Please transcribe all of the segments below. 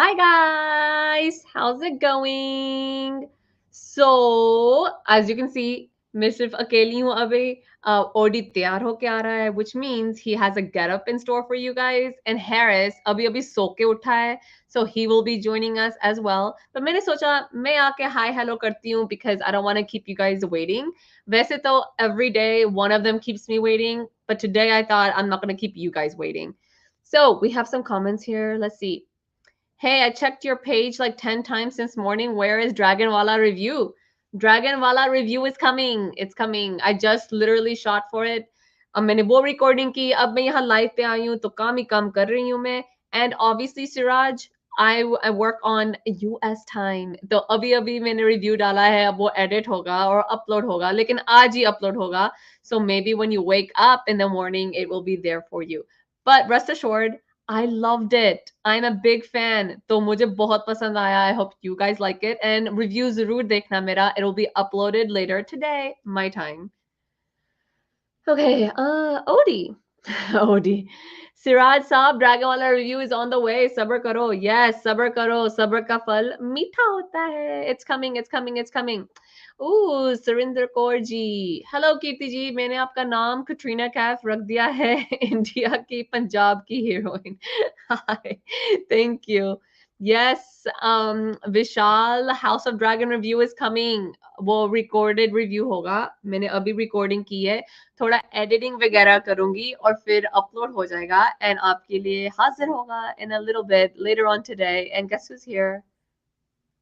Hi guys, how's it going? So, as you can see, मैं सिर्फ अकेली हूँ अभी ओडी तैयार होके आ रहा है, which means he has a get up in store for you guys. And Harris अभी अभी सो के उठा है, so he will be joining us as well. But मैंने सोचा मैं आके hi hello करती हूँ because I don't want to keep you guys waiting. वैसे तो every day one of them keeps me waiting, but today I thought I'm not going to keep you guys waiting. So we have some comments here. Let's see. Hey, I checked your page like 10 times since morning. Where is Dragonwala review? Dragonwala review is coming. It's coming. I just literally shot for it. अब मैंने वो recording की, अब मैं यहाँ live पे आई हूँ, तो काम ही काम कर रही हूँ मैं. And obviously, Siraj, I work on US time. तो अभी अभी मैंने review डाला है, अब वो edit होगा और upload होगा, लेकिन आज ही upload होगा. So maybe when you wake up in the morning, it will be there for you. But rest assured, I loved it. I'm a big fan. तो मुझे बहुत पसंद आया. I hope you guys like it. And review ज़रूर देखना मेरा. It'll be uploaded later today, my time. Okay, Odie. Odie. Siraj Saab, Dragon Wala review is on the way. Sabr karo. Yes, sabr karo. Sabr ka phal meetha hota hai. It's coming, it's coming, it's coming. Ooh, Surinder Kaur ji. Hello, Kirti ji. मैंने आपका नाम Katrina Kaif रख दिया है. India की पंजाब की heroine. Hi. Thank you. Yes, Vishal, House of Dragon review is coming. वो recorded review होगा. मैंने अभी recording की है. थोड़ा editing वगैरह करूंगी और फिर upload हो जाएगा and आपके लिए हाजिर होगा in a little bit later on today. And guess who's here?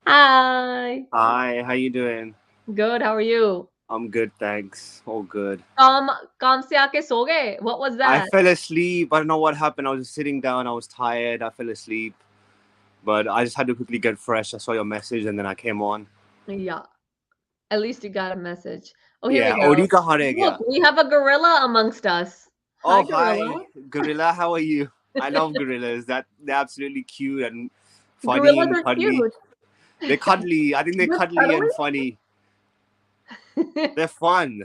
Hi. Hi, how you doing? Good. How are you? I'm good, thanks. All good. काम से आके सो गए? What was I that? fell asleep. I don't know what happened. I was just sitting down. I was tired. I fell asleep. But I just had to quickly get fresh. I saw your message and then I came on. Yeah. At least you got a message. Oh, here we Yeah. go. Odi kahan reh Look, gaya? we have a gorilla amongst us. Hi, Oh, hi. gorilla. Gorilla, how are you? I love gorillas. They're absolutely cute and funny Gorillas and are cuddly. cute. They're cuddly. I think they're They're cuddly cuddly. and funny. They're fun.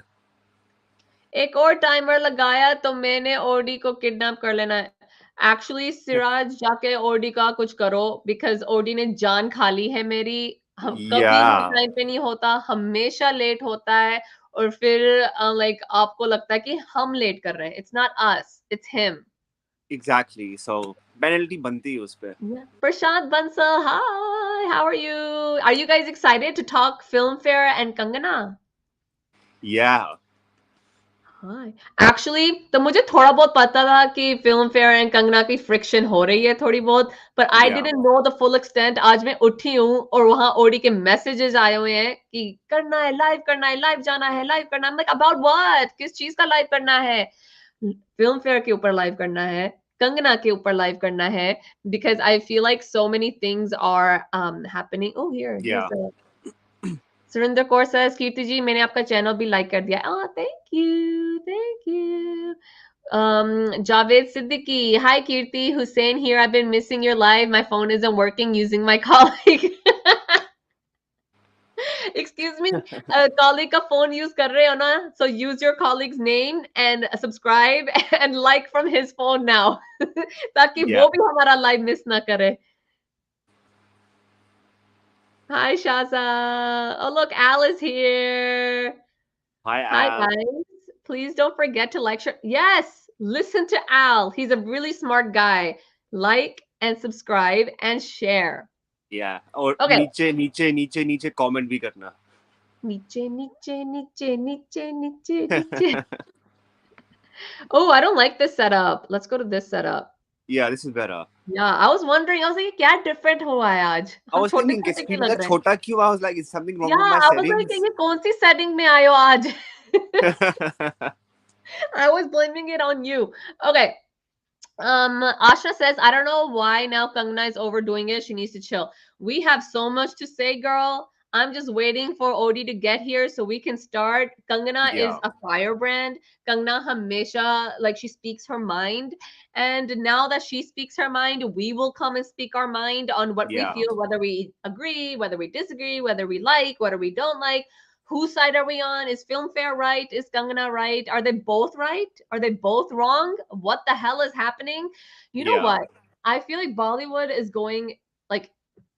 एक और timer लगाया तो मैंने OD को kidnap कर लेना है. Actually Siraj जाके ओडी का कुछ करो बिकॉज ओडी ने जान खा ली है मेरी. हम कभी भी Yeah, टाइम पे नहीं होता, हमेशा लेट होता है. और फिर लाइक आपको लगता है कि हम लेट कर रहे हैं. It's not us, it's him. exactly. So, penalty banti hai us pe. Prashant Bansal, hi, how are you? Are you guys excited to talk Filmfare and Kangana? Yeah. हाँ, एक्चुअली तो मुझे थोड़ा बहुत पता था कि फिल्म फेयर एंड कंगना की friction हो रही है थोड़ी बहुत, पर आई Yeah. Didn't know the full extent. आज मैं उठी हूँ और वहां ओडी के मैसेजेस आए हुए हैं कि करना है, लाइव करना है, लाइव जाना है, लाइव करना है. About what? किस चीज का लाइव करना है? फिल्म फेयर के ऊपर लाइव करना है, कंगना के ऊपर लाइव करना है. Because I feel like so many things are happening. Oh Yeah. Here Surendra Kaur says, Kirti ji मैंने आपका चैनल भी लाइक कर दिया. Oh, thank you, thank you. Javed Siddiqui, hi Kirti, Hussein here. I've been missing your live. My phone isn't working using my colleague. Excuse me, colleague का phone use कर रहे हो ना? So use your colleague's name and subscribe and like from his phone now, ताकि Yeah. वो भी हमारा live miss ना करे. Hi Shaza. Oh look, Al is here. Hi, Hi Al. guys. Please don't forget to like, share. Yes, listen to Al. He's a really smart guy. Like and subscribe and share. Yeah. और Okay. नीचे नीचे नीचे नीचे comment भी करना. Niche, niche, niche, niche, niche, niche. Oh, I don't like this setup. Let's go to this setup. Yeah, this is better. Yeah, I was wondering. I was like, क्या different हुआ है आज? I हम was छोटे thinking, छोटे क्यों screen का लग रहे हैं? छोटा क्यों? I was like, is something wrong with Yeah, my I was like, settings? ये कौन सी setting में आयो आज? I was blaming it on you. Okay. Asha says, I don't know why now Kangna is overdoing it. She needs to chill. We have so much to say, girl. I'm just waiting for Odie to get here so we can start. Kangana is Yeah. a firebrand. Kangna Hamesha, like she speaks her mind. And now that she speaks her mind, we will come and speak our mind on what we Yeah. feel, whether we agree, whether we disagree, whether we like, whether we don't like. Whose side are we on? Is Filmfare right? Is Kangana right? Are they both right? Are they both wrong? What the hell is happening? You know Yeah. what? I feel like Bollywood is going like,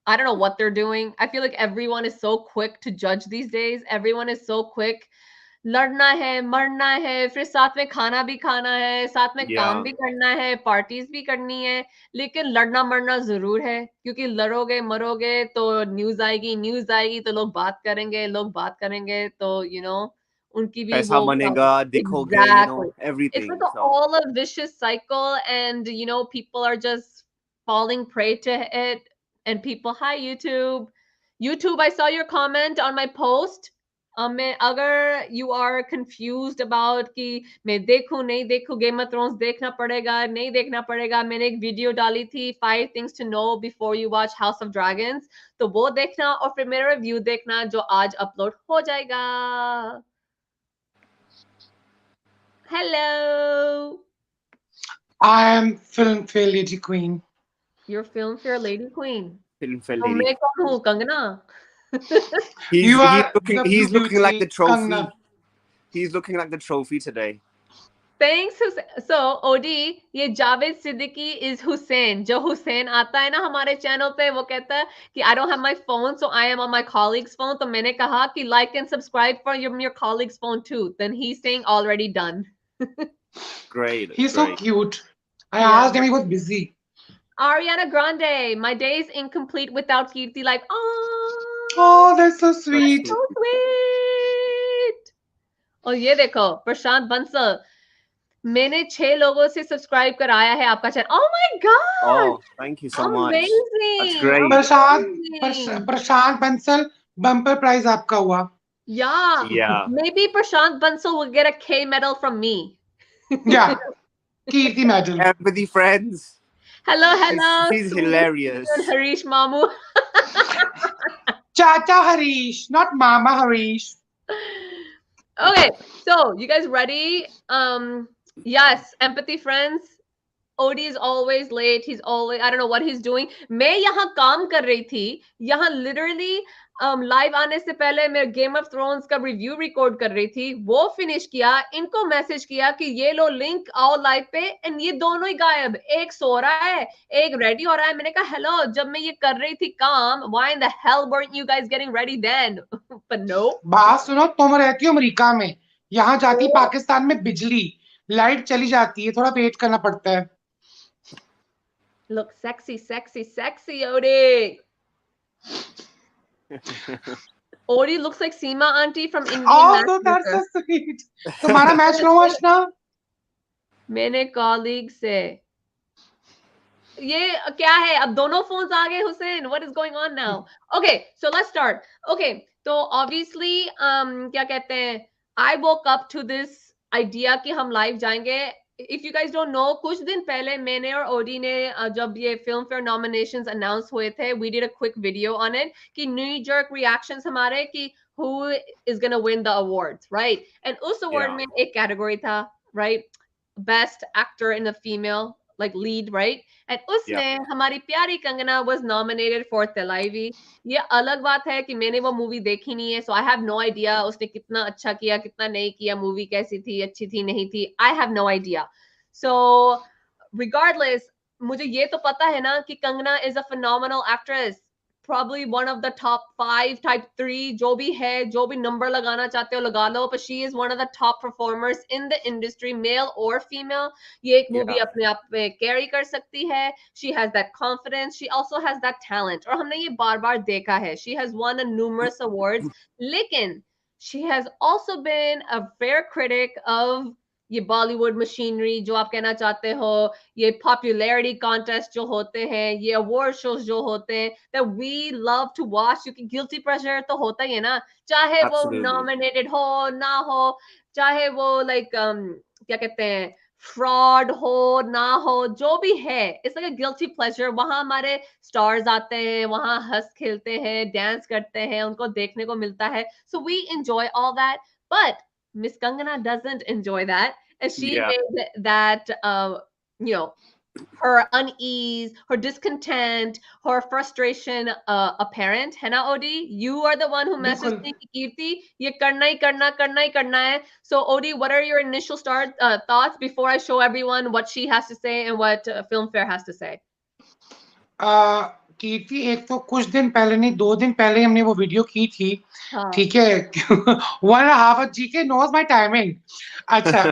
I don't know what they're doing. I feel like everyone is so quick to judge these days. Everyone is so quick. लड़ना है, मरना है, फिर साथ में खाना भी खाना है, साथ में काम Yeah. भी करना है, पार्टीज भी करनी है, लेकिन लड़ना मरना जरूर है, क्योंकि लड़ोगे मरोगे तो न्यूज आएगी तो लोग बात करेंगे तो उनकी भी पैसा वो बनेगा, दिखोगे, exactly. It's everything. like So all a vicious cycle, and people are just falling prey to it. And people, hi YouTube, I saw your comment on my post. मैं अगर you are confused about कि मैं देखूं नहीं देखूं, game of thrones देखना पड़ेगा नहीं देखना पड़ेगा, मैंने एक वीडियो डाली थी 5 things to know before you watch House of Dragons, तो वो देखना और फिर मेरा रिव्यू देखना जो आज अपलोड हो जाएगा. Hello. I am Filmfare Lady Queen. You're Filmfare Lady Queen. Filmfare तो lady. मैं कौन हूँ, Kangana? You He's are looking the he's blue looking like the beauty, trophy. Kangna. He's looking like the trophy today. Thanks, Hussein. So, OD, ये Javed Siddiqui is Hussein. जो हुसैन आता है ना हमारे चैनल पे, वो कहता है कि I don't have my phone, so I am on my colleague's phone. तो मैंने कहा कि like and subscribe for your colleague's phone too. Then he's saying already done. Great. He's so Great. cute. I Yeah. asked him, he was busy. Ariana Grande, my day is incomplete without Kirti. Like, Oh, that's so That's sweet. so sweet. sweet. और ये देखो, प्रशांत बंसल, मैंने 6 लोगों से subscribe कराया है आपका channel. Oh my god! Oh, thank you so much. Amazing! That's great. Amazing! Prashant Bansal, bumper prize आपका हुआ. Yeah. Yeah. Maybe Prashant Bansal will get a K medal from me. Yeah. Kirti medal. Empathy friends. Hello. He's Sweet hilarious. Harish Mamu. Chacha Harish, not Mama Harish. Okay, so you guys ready? Yes, empathy friends. Odie is always late. He's always, I don't know what he's doing. मैं यहाँ काम कर रही थी. यहाँ literally live आने से पहले मैं गेम ऑफ थ्रोन्स का रिव्यू रिकॉर्ड कर रही थी. वो फिनिश किया, इनको मैसेज किया कि ये लो लिंक आओ लाइव पे, एंड ये दोनों ही गायब. एक सो रहा है, एक रेडी हो रहा है. मैंने कहा हेलो, जब मैं ये कर रही थी काम, why in the hell weren't you guys getting ready then? But no. बात सुनो, तुम रहती हो अमेरिका में, यहाँ जाती पाकिस्तान में बिजली, लाइट चली जाती है, थोड़ा वेट करना पड़ता है. Look sexy, Odie. Odie looks like Seema auntie from Indian Oh, that's so sweet. तुम्हारा मैच लो वाशना. मैंने कॉलीग से ये क्या है, अब दोनों फोन्स आ गए Hussain. What is going on now? Okay, so let's start. Okay, तो obviously क्या कहते हैं, I woke up to this idea कि हम लाइव जाएंगे. If you guys don't know, कुछ दिन पहले मैंने और ओडी ने जब ये फिल्म फेयर नॉमिनेशंस अनाउंस हुए थे, we did a quick video on it कि knee jerk reactions हमारे कि who is gonna win the awards, right? And उस award में एक category था, right? Best actor in a female, like lead, right? And उसमें हमारी प्यारी Kangana was nominated for Thalaivii. ये अलग बात है कि मैंने वो मूवी देखी नहीं है, so I have no idea उसने कितना अच्छा किया कितना नहीं किया, मूवी कैसी थी, अच्छी थी नहीं थी, I have no idea. So regardless, मुझे ये तो पता है ना कि Kangana is a phenomenal actress, probably one of the top 5, type 3, जो भी है, जो भी number लगाना चाहते हो लगा लो, but she is one of the top performers in the industry, male or female. ये एक मूवी अपने आप में carry कर सकती है. She has that confidence. She also has that talent. और हमने ये बार-बार देखा है. She has won numerous awards. लेकिन she has also been a fair critic of ये बॉलीवुड मशीनरी जो आप कहना चाहते हो, ये पॉपुलैरिटी कॉन्टेस्ट जो होते हैं, ये अवार्ड शोज जो होते हैं, that we love to watch, क्योंकि गिल्टी प्लेजर तो होता ही है ना, चाहे वो नॉमिनेटेड हो ना हो, चाहे वो लाइक क्या कहते हैं फ्रॉड हो ना हो, जो भी है, it's like a guilty pleasure. वहां हमारे स्टार्स आते हैं, वहां हंस खेलते हैं, डांस करते हैं, उनको देखने को मिलता है. So we enjoy all that, but Miss Kangana doesn't enjoy that, and she made that her unease, her discontent, her frustration apparent. है ना Odi? You are the one who messaged me कि कीर्ति ये करना ही करना है. So Odi, what are your initial thoughts before I show everyone what she has to say and what Filmfare has to say? कीर्ति एक तो कुछ दिन पहले नहीं 2 दिन पहले हमने वो वीडियो की थी, हाँ ठीक है। 1.5 hour GK knows my timing. अच्छा,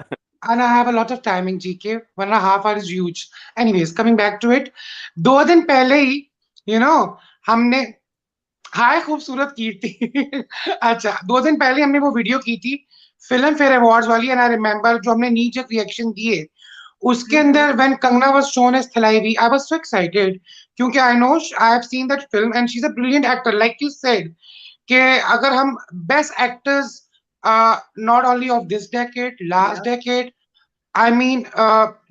and I have a lot of timing GK. 1.5 hour is huge. Anyways, coming back to it, 2 दिन पहले ही you know हमने हाय खूबसूरत कीर्ति। अच्छा, 2 दिन पहले हमने वो वीडियो की थी फिल्म फेयर अवार्ड्स वाली, एंड आई रिमेम्बर जो हमने नीचे रिएक्शन दिए उसके अंदर when Kangana was shown as Thalaivi, I was so excited क्योंकि I know I have seen that film and she is a brilliant actor like you said कि अगर हम best actors not only of this decade last yeah decade I mean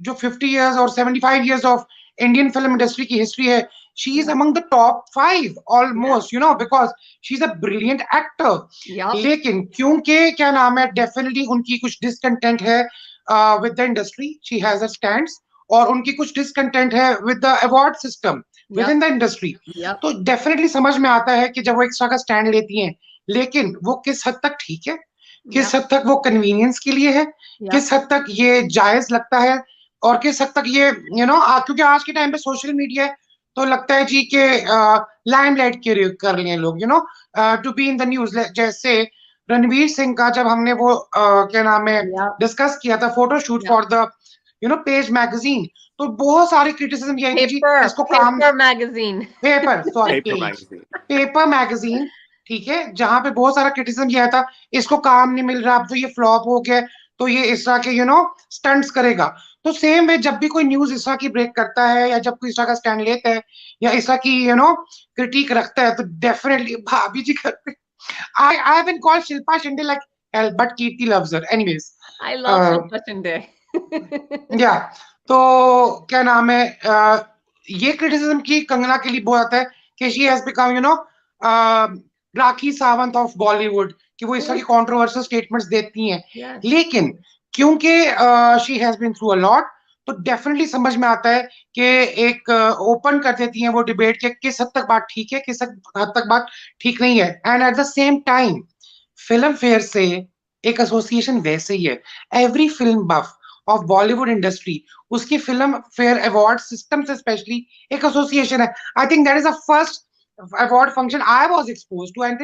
जो 50 years और 75 years of Indian film industry की history है, she is yeah among the top 5 yeah almost, because she is a brilliant actor. yep लेकिन क्योंकि क्या नाम है, definitely उनकी कुछ डिसकंटेंट है with the industry, she has a stands, और उनकी कुछ डिसकंटेंट है with the award system with yep in the industry. yep तो डेफिनेटली समझ में आता है कि जब वो एक्स्ट्रा का स्टैंड लेती हैं, लेकिन वो किस हद तक ठीक है, किस yep हद तक वो कन्वीनियंस के लिए है, yep किस हद तक ये जायज लगता है, और किस हद तक ये क्योंकि आज के टाइम पे सोशल मीडिया है तो लगता है जी के लाइमलाइट के कर लें लोग, to be in the news. जैसे रणवीर सिंह का जब हमने वो क्या नाम है yep डिस्कस किया था photoshoot yep for the page magazine, तो बहुत सारी क्रिटिसिज्म ये आई थी जी इसको काम, paper magazine paper sorry Paper page, magazine. Paper magazine, ठीक है, जहां पे बहुत सारा क्रिटिसिज्म किया था इसको काम नहीं मिल रहा, अब तो ये फ्लॉप हो गया, तो ये इस तरह के स्टंट्स करेगा। तो सेम वे जब भी कोई न्यूज इस तरह की ब्रेक करता है या जब कोई इस तरह का स्टैंड लेता है या इस तरह की क्रिटिक रखता है, तो डेफिनेटली भाभी जी करते। I have been called Shilpa Shinde like hell, but Kirti loves her anyways. I love Shilpa Shinde या तो क्या नाम है, ये क्रिटिसिज्म की कंगना के लिए बहुत आता है कि she has become Rakhi Sawant of Bollywood, कि वो इस तरह की कंट्रोवर्शियल स्टेटमेंट्स देती हैं। yes लेकिन क्योंकि she has been through a lot, तो डेफिनेटली समझ में आता है कि एक ओपन कर देती हैं वो डिबेट के किस हद तक बात ठीक है, किस हद तक बात ठीक नहीं है। And at the same time Filmfare से एक एसोसिएशन वैसे ही है, every film buff of Bollywood industry उसकी फिल्म फेयर अवार्ड सिस्टम से स्पेशली एक एसोसिएशन है। I think that is the first award function I was exposed to, and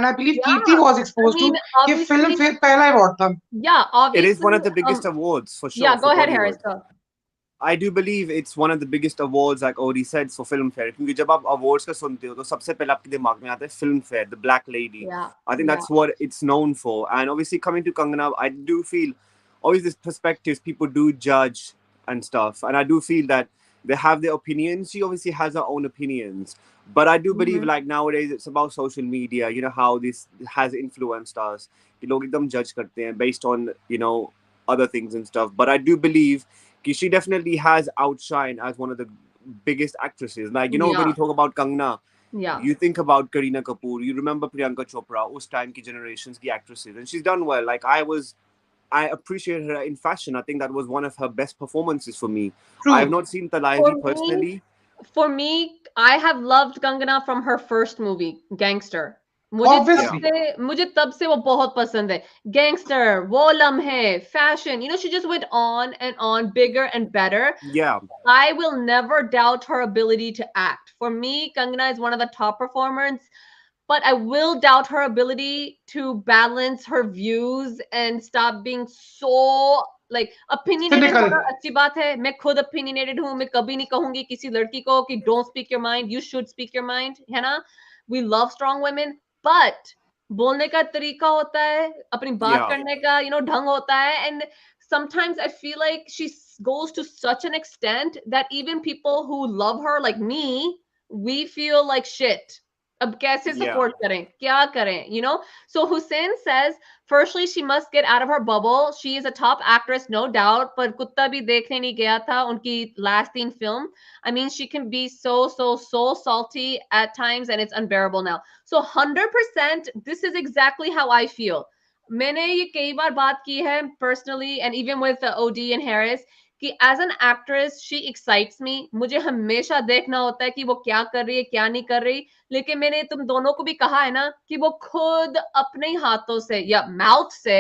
I believe Kirti yeah was I exposed to, mean कि film obviously fair पहला award था। yeah It is one obviously of the biggest awards for yeah sure go for ahead Harris Bollywood. go I do believe it's one of the biggest awards, like Odi said, for Filmfare. क्योंकि जब आप awards का सुनते हो तो सबसे पहले आपके दिमाग में आता है Filmfare, the Black Lady. yeah I think yeah that's what it's known for. And obviously coming to Kangana, I do feel always this perspectives people do judge and stuff, and I do feel that they have their opinions. She obviously has her own opinions, but I do believe like nowadays it's about social media. You know how this has influenced us. कि लोग एकदम judge करते हैं based on other things and stuff. But I do believe she definitely has outshined as one of the biggest actresses. Like, when yeah you talk about Kangna, yeah you think about Kareena Kapoor, you remember Priyanka Chopra, us time ki generations ki actresses, and she's done well. Like, I appreciate her in fashion. I think that was one of her best performances for me. I have True, not seen for Thalaivii me personally. For me, I have loved Kangana from her first movie, Gangster. मुझे तब Yeah, obviously, से मुझे तब से वो बहुत पसंद है. Gangster, वो लम्हे, fashion. She just went on and on, bigger and better. yeah, I will never doubt her ability to act. For me, Kangana is one of the top performers, but I will doubt her ability to balance her views and stop being so like opinionated cynical, होना अच्छी बात है. मैं खुद opinionated हूँ. मैं कभी नहीं कहूंगी किसी लड़की को कि don't speak your mind, you should speak your mind, है ना? We love strong women, but बोलने का तरीका होता है, अपनी बात yeah, करने का ढंग होता है, and sometimes I feel like she goes to such an extent that even people who love her like me, we feel like shit. अब कैसे yeah, support करें, क्या करें, So Hussein says, firstly, she must get out of her bubble. She is a top actress, no doubt, but कुत्ता भी देखने नहीं गया था उनकी last तीन film. I mean, she can be so, so, so salty at times, and it's unbearable now. So 100%, this is exactly how I feel. मैंने ये कई बार बात की है personally, and even with OD and Harris, कि as an actress she excites me. मुझे हमेशा देखना होता है कि वो क्या कर रही है, क्या नहीं कर रही. लेकिन मैंने तुम दोनों को भी कहा है ना कि वो खुद अपने हाथों से या माउथ से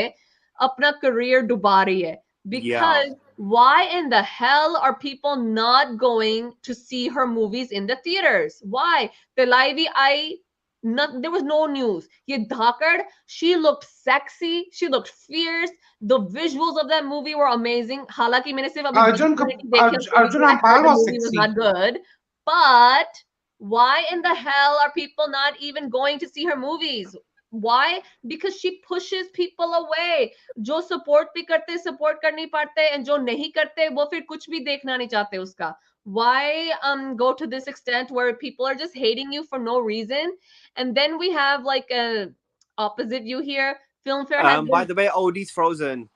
अपना करियर डुबा रही है. Yeah. Because why in the hell are people not going to see her movies in the theaters? Why? Thalaivii, there was no news. Ye Dhakad, she looked sexy, she looked fierce. The visuals of that movie were amazing. हालांकि मैंने सिर्फ अभी 20 minute ही देखे उस movie Arjun के. I heard Rampal the was movie was not sexy. good, but why in the hell are people not even going to see her movies? Why? Because she pushes people away. जो support भी करते support कर नहीं पाते and जो नहीं करते वो फिर कुछ भी देखना नहीं चाहते उसका. Why go to this extent where people are just hating you for no reason? And then we have like a opposite view here. Filmfare has By been the way, OD's Frozen.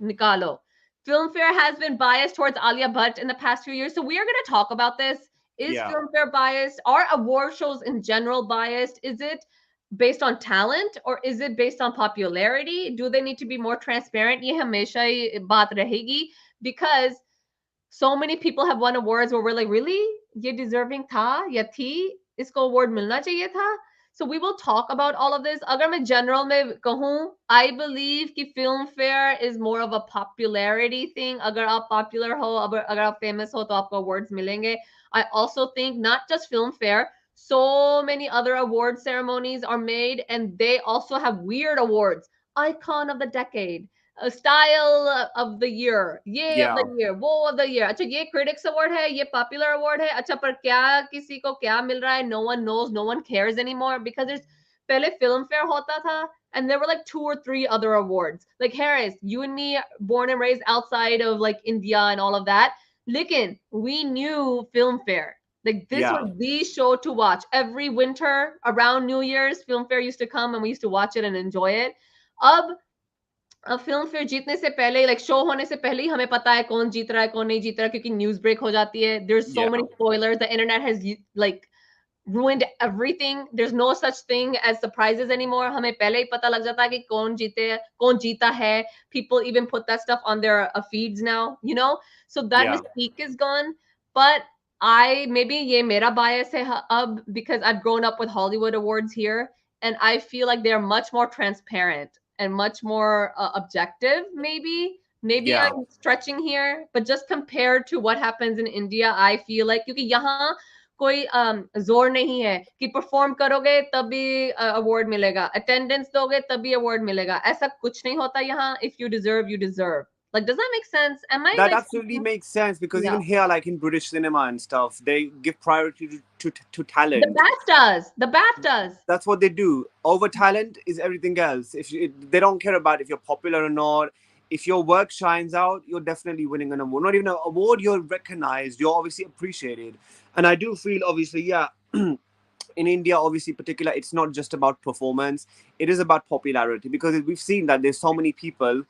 Nikalo. Filmfare has been biased towards Alia Bhatt in the past few years. So we are going to talk about this. Is Yeah. Filmfare biased? Are award shows in general biased? Is it based on talent or is it based on popularity? Do they need to be more transparent? Ye hamesha hi baat rahegi, because so many people have won awards where we're like, really? Ye deserving tha ya thi? Isko award milna chahiye tha? So we will talk about all of this. अगर मैं general में कहूँ, I believe कि film fair is more of a popularity thing. अगर आप popular हो, अगर आप famous हो, तो आपको awards मिलेंगे. I also think not just film fair, so many other award ceremonies are made, and they also have weird awards. Icon of the decade, a style of the year, ye of the Yeah. year, wo of the year. अच्छा ये critics award है, ये popular award है. अच्छा पर क्या किसी को क्या मिल रहा है? No one knows, no one cares anymore, because there's पहले film fair होता था and there were like 2 or 3 other awards. Like Harris, you and me, born and raised outside of like India and all of that. Lekin we knew film fair. Like this Yeah. was the show to watch every winter around New Year's. Film fair used to come and we used to watch it and enjoy it. अब film fair जीतने से पहले, like show होने से पहले ही हमें पता है कौन जीत रहा है कौन नहीं जीत रहा है, क्योंकि न्यूज ब्रेक हो जाती है. There's so Yeah. many spoilers. The internet has like ruined everything. There's no such thing as surprises anymore. हमें पहले ही पता लग जाता है कि कौन जीता है. People even put that stuff on their feeds now, you know? So that Yeah. mystique is gone. But I maybe ये मेरा bias है अब, because I've grown up with Hollywood awards here, and I feel like they're much more transparent and much more objective. Maybe Yeah. I'm stretching here, but just compared to what happens in India, I feel like क्योंकि यहाँ कोई जोर नहीं है कि perform करोगे तभी award मिलेगा, अटेंडेंस दोगे तभी अवार्ड मिलेगा. ऐसा कुछ नहीं होता यहाँ. If you deserve, you deserve. Like, does that make sense? Am I That like absolutely speaking? makes sense because Yeah. even here, like in British cinema and stuff, they give priority to The talent. BAFTAs. The BAFTAs. That's what they do. Over talent is everything else. They don't care about if you're popular or not. If your work shines out, you're definitely winning an award. Not even an award, you're recognized. You're obviously appreciated. And I do feel, obviously, yeah, in India, obviously, particular, it's not just about performance. It is about popularity because we've seen that there's so many people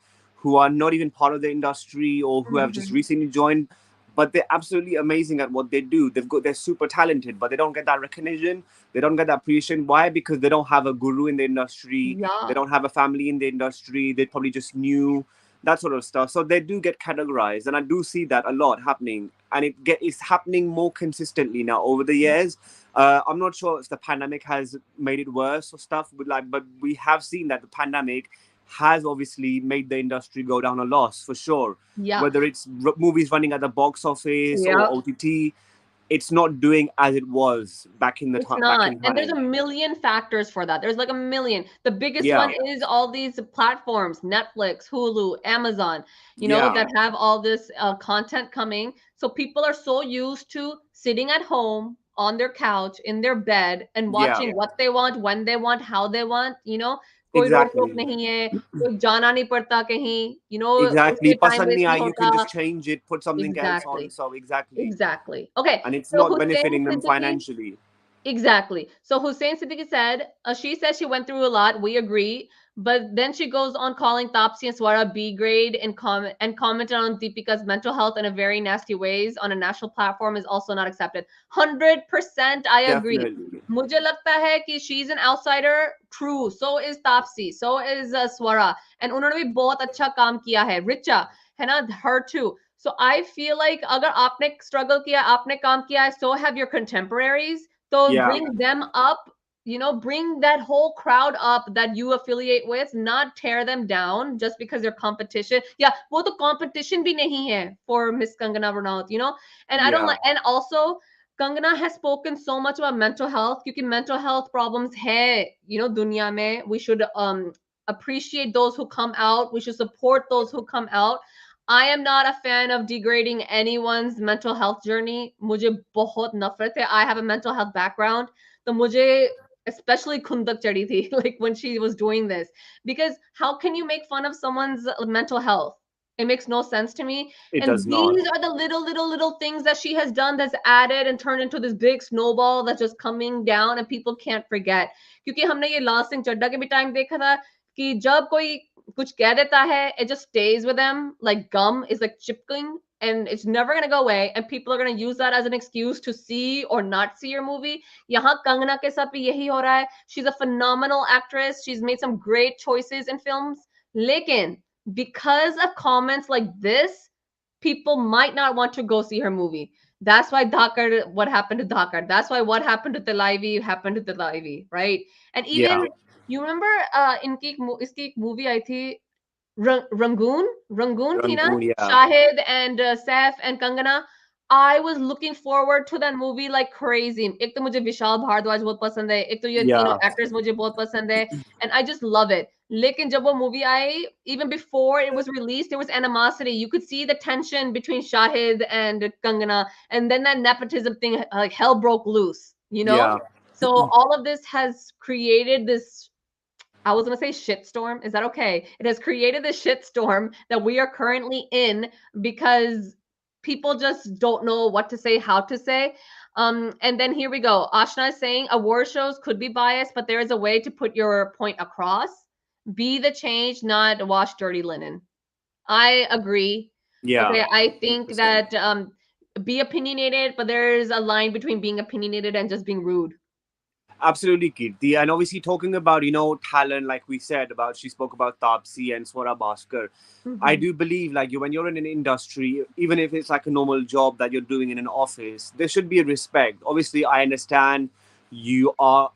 who are not even part of the industry or who have just Mhm. recently joined, but they're absolutely amazing at what they do. They're super talented, but they don't get that recognition. They don't get that appreciation. Why? Because they don't have a guru in the industry. They Yeah. don't have a family in the industry. They probably just new that sort of stuff. So they do get categorized, and I do see that a lot happening, and it's happening more consistently now over the years. I'm not sure if the pandemic has made it worse or stuff, but we have seen that the pandemic has obviously made the industry go down a loss for sure. Yeah. Whether it's movies running at the box office or Yeah. OTT, it's not doing as it was back in the It's time. Back not. in And there's a time, million factors for that. There's like a million. The biggest yeah, one is all these platforms, Netflix, Hulu, Amazon, yeah, that have all this content coming. So people are so used to sitting at home on their couch, in their bed, and yeah, watching what they want, when they want, how they want. कोई रोक टोक exactly, नहीं है, कोई जाना नहीं पड़ता कहीं, exactly. उसमें time Pasand waste nahi नहीं aayi, you can होता. just change it, put something else on. Exactly. So exactly, Exactly. Okay. and it's So not Hussein benefiting them Siddiqui. financially. Exactly. So Hussein Siddiqui said, she said she went through a lot. We agree. But then she goes on calling Tapsi and Swara B grade and commented on Deepika's mental health in a very nasty ways on a national platform is also not accepted. 100% I agree. Definitely, मुझे लगता है कि she's an outsider. True. So is Tapsi. So is Swara. And उन्होंने भी बहुत अच्छा काम किया है. Richa, है ना? Her too. So I feel like अगर आपने struggle किया, आपने काम किया है, so have your contemporaries. So yeah, bring them up bring that whole crowd up that you affiliate with, not tear them down just because they're competition. Yeah, wo to competition bhi nahi hai for Miss Kangana Ranaut. And I don't Yeah, like, and also Kangana has spoken so much about mental health, because mental health problems hai, dunya mein. We should appreciate those who come out. We should support those who come out. I am not a fan of degrading anyone's mental health journey. मुझे बहुत नफरत है. I have a mental health background. तो मुझे especially kundak chadi thi, like when she was doing this, because how can you make fun of someone's mental health? It makes no sense to me. it And does not. these are the little things that she has done that's added and turned into this big snowball that's just coming down, and people can't forget. क्योंकि हमने ये last Singh चड्डा के भी time देखा था कि जब कोई कुछ कह देता है, it just stays with them like gum is like chipping, and it's never going to go away, and people are going to use that as an excuse to see or not see your movie. Yahan Kangna ke sath bhi yahi ho raha hai. She's a phenomenal actress. She's made some great choices in films. Lekin, because of comments like this, people might not want to go see her movie. That's why Dhakar, what happened to Dhakar. That's why what happened to Thalaivii happened to Thalaivii, right? And even, Yeah, you remember iski ek movie आई थी, Rangoon थी ना, Rangoon, yeah, Shahid and Saif and Kangana. I was looking forward to that movie like crazy. एक तो मुझे विशाल भारद्वाज बहुत पसंद है, एक तो ये तीनों yeah, actors मुझे बहुत पसंद है, and I just love it. लेकिन जब वो movie I, even before it was released, there was animosity. You could see the tension between Shahid and Kangana, and then that nepotism thing, like hell broke loose. yeah. So all of this has created this, I was going to say shitstorm. Is that okay? It has created this shitstorm that we are currently in because people just don't know what to say, how to say. And then here we go. Ashna is saying award shows could be biased, but there is a way to put your point across. Be the change, not wash dirty linen. I agree. Yeah, Okay, I think 100%. that be opinionated, but there's a line between being opinionated and just being rude. Absolutely, Kirti. And obviously, talking about, talent, like we said, about she spoke about Tapsi and Swara Bhaskar. I Mm-hmm. do believe, like, when you're in an industry, even if it's like a normal job that you're doing in an office, there should be a respect. Obviously, I understand you are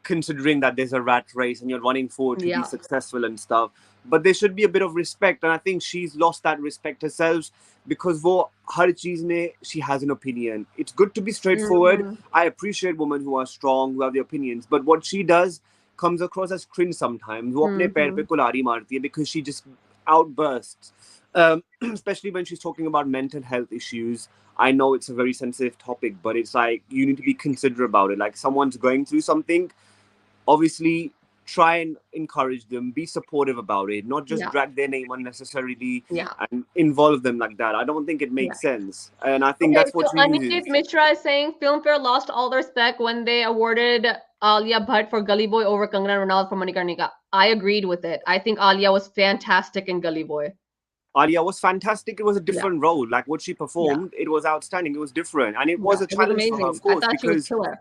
considering that there's a rat race and you're running forward to be Yeah. successful and stuff. But there should be a bit of respect, and I think she's lost that respect herself because for her cheese she has an opinion. It's good to be straightforward. Mm-hmm. I appreciate women who are strong, who have their opinions, but what she does comes across as cringe sometimes. वो अपने पैर पे Mm-hmm. कुल्हाड़ी मारती है because she just outbursts, especially when she's talking about mental health issues. I know it's a very sensitive topic, but it's like you need to be considerate about it. Like someone's going through something, obviously try and encourage them, be supportive about it, not just Yeah. drag their name unnecessarily Yeah. and involve them like that. I don't think it Yeah. makes sense. And I think Okay, that's what so she Aniket uses. Mishra is saying Filmfare lost all their respect when they awarded Alia Bhatt for Gully Boy over Kangana Ranaut for Manikarnika. I agreed with it. I think Alia was fantastic in Gully Boy. Alia was fantastic. It was a Yeah. different role. Like what she Yeah. performed, it was outstanding. It was different. And it Yeah. was a It was challenge for her, amazing. of I course, thought she was because killer.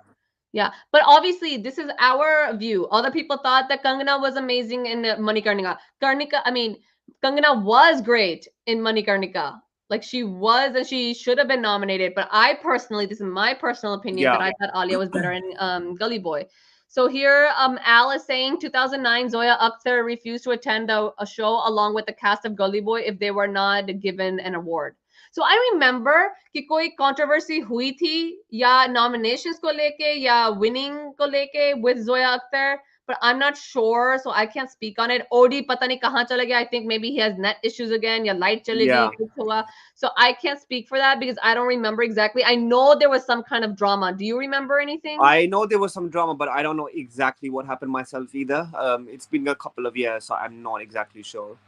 Yeah, but obviously this is our view. Other people thought that Kangana was amazing in Manikarnika. Kangana was great in Manikarnika. Like she was, and she should have been nominated. But I personally, this is my personal opinion, that yeah, I thought Alia was better in Gully Boy. So here, Al is saying 2009 Zoya Akhtar refused to attend a show along with the cast of Gully Boy if they were not given an award. So I remember कि कोई controversy हुई थी या nominations को लेके या winning को लेके with Zoya Akhtar, but I'm not sure, so I can't speak on it. Odi पता नहीं कहाँ चला गया. I think maybe he has net issues again या light चली गई yeah. कुछ हुआ. So I can't speak for that because I don't remember exactly. I know there was some kind of drama. Do you remember anything? I know there was some drama, but I don't know exactly what happened myself either. It's been a couple of years, so I'm not exactly sure.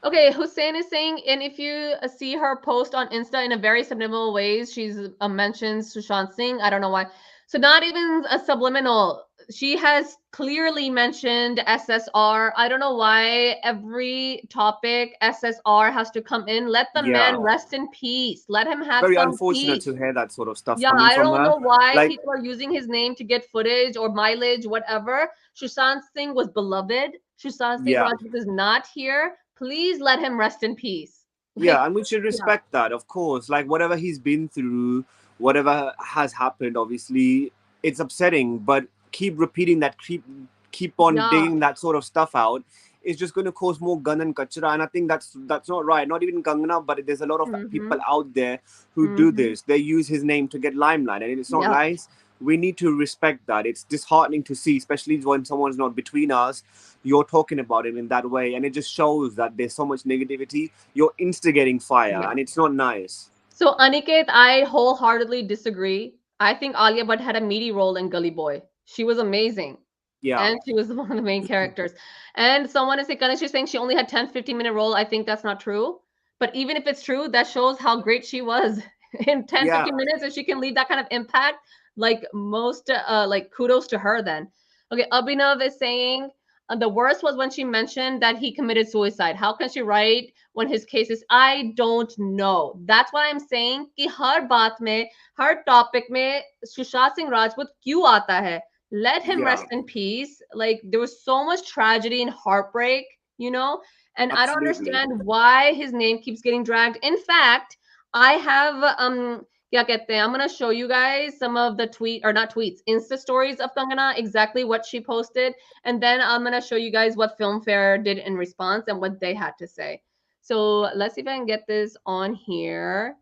Okay, Hussein is saying, and if you see her post on Insta in a very subliminal ways, she's mentions Sushant Singh. I don't know why. So not even a subliminal. She has clearly mentioned SSR. I don't know why every topic SSR has to come in. Let the man Yeah. rest in peace. Let him have Very some unfortunate peace. to hear that sort of stuff Yeah, coming I from don't her. know why Like, people are using his name to get footage or mileage, whatever. Sushant Singh was beloved. Sushant Singh yeah. Rajput is not here. Please let him rest in peace. Like, Yeah, and we should yeah, respect that, of course. Like, whatever he's been through, whatever has happened, obviously, it's upsetting, but keep repeating that, keep on Yeah. digging that sort of stuff out is just going to cause more gun and kachra, and I think that's not right. Not even Kangana, but there's a lot of Mm-hmm. people out there who do Mm-hmm. this. They use his name to get limelight, and it's not Yep. nice. We need to respect that. It's disheartening to see, especially when someone's not between us. You're talking about it in that way, and it just shows that there's so much negativity. You're instigating fire, Yeah. and it's not nice. So Aniket, I wholeheartedly disagree. I think Alia Bhatt had a meaty role in Gully Boy. She was amazing. Yeah, And she was one of the main characters. And someone is saying she only had 10-15 minute role. I think that's not true. But even if it's true, that shows how great she was in 10, yeah, 15 minutes. If she can leave that kind of impact, like most, like kudos to her then. Okay, Abhinav is saying the worst was when she mentioned that he committed suicide. How can she write when his case is, I don't know. That's why I'm saying कि हर बात में, हर topic में सुशांत सिंह राजपूत क्यों आता है? Let him yeah, rest in peace. Like there was so much tragedy and heartbreak, you know, and I don't absolutely. understand why his name keeps getting dragged. In fact, I have क्या कहते हैं, I'm gonna show you guys some of the tweet or not tweets, Insta stories of Kangana, exactly what she posted, and then I'm gonna show you guys what Filmfare did in response and what they had to say. So let's see if I can get this on here.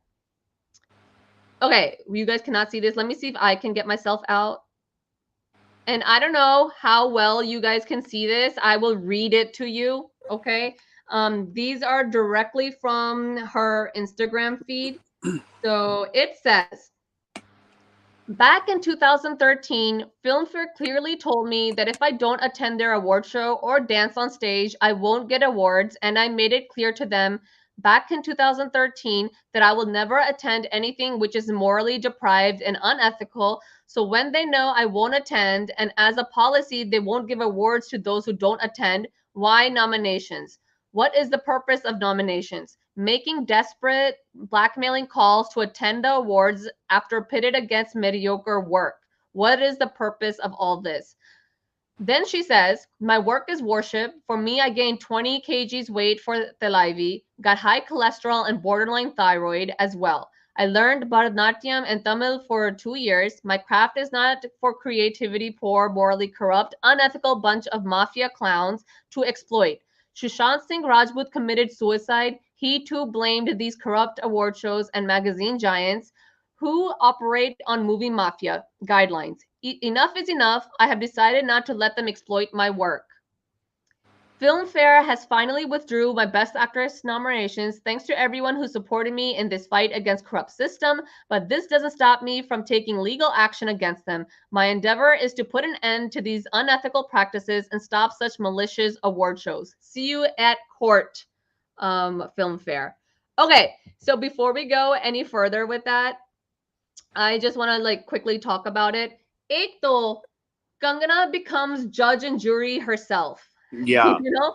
Okay, you guys cannot see this. Let me see if I can get myself out. And I don't know how well you guys can see this. I will read it to you. Okay. These are directly from her Instagram feed. So it says, back in 2013, Filmfare clearly told me that if I don't attend their award show or dance on stage, I won't get awards, and I made it clear to them back in 2013 that I will never attend anything which is morally deprived and unethical. So when they know I won't attend, and as a policy, they won't give awards to those who don't attend, why nominations? What is the purpose of nominations? Making desperate, blackmailing calls to attend the awards after pitted against mediocre work. What is the purpose of all this? Then she says, my work is worship. For me, I gained 20 kgs weight for Thalaivii, got high cholesterol and borderline thyroid as well. I learned Bharatanatyam and Tamil for 2 years. My craft is not for creativity, poor, morally corrupt, unethical bunch of mafia clowns to exploit. Sushant Singh Rajput committed suicide. He too blamed these corrupt award shows and magazine giants who operate on movie mafia guidelines. Enough is enough. I have decided not to let them exploit my work. Filmfare has finally withdrew my Best Actress nominations thanks to everyone who supported me in this fight against corrupt system, but this doesn't stop me from taking legal action against them. My endeavor is to put an end to these unethical practices and stop such malicious award shows. See you at court, Filmfare. Okay, so before we go any further with that, I just want to like quickly talk about it. Ek to, Kangana becomes judge and jury herself. Yeah, You know,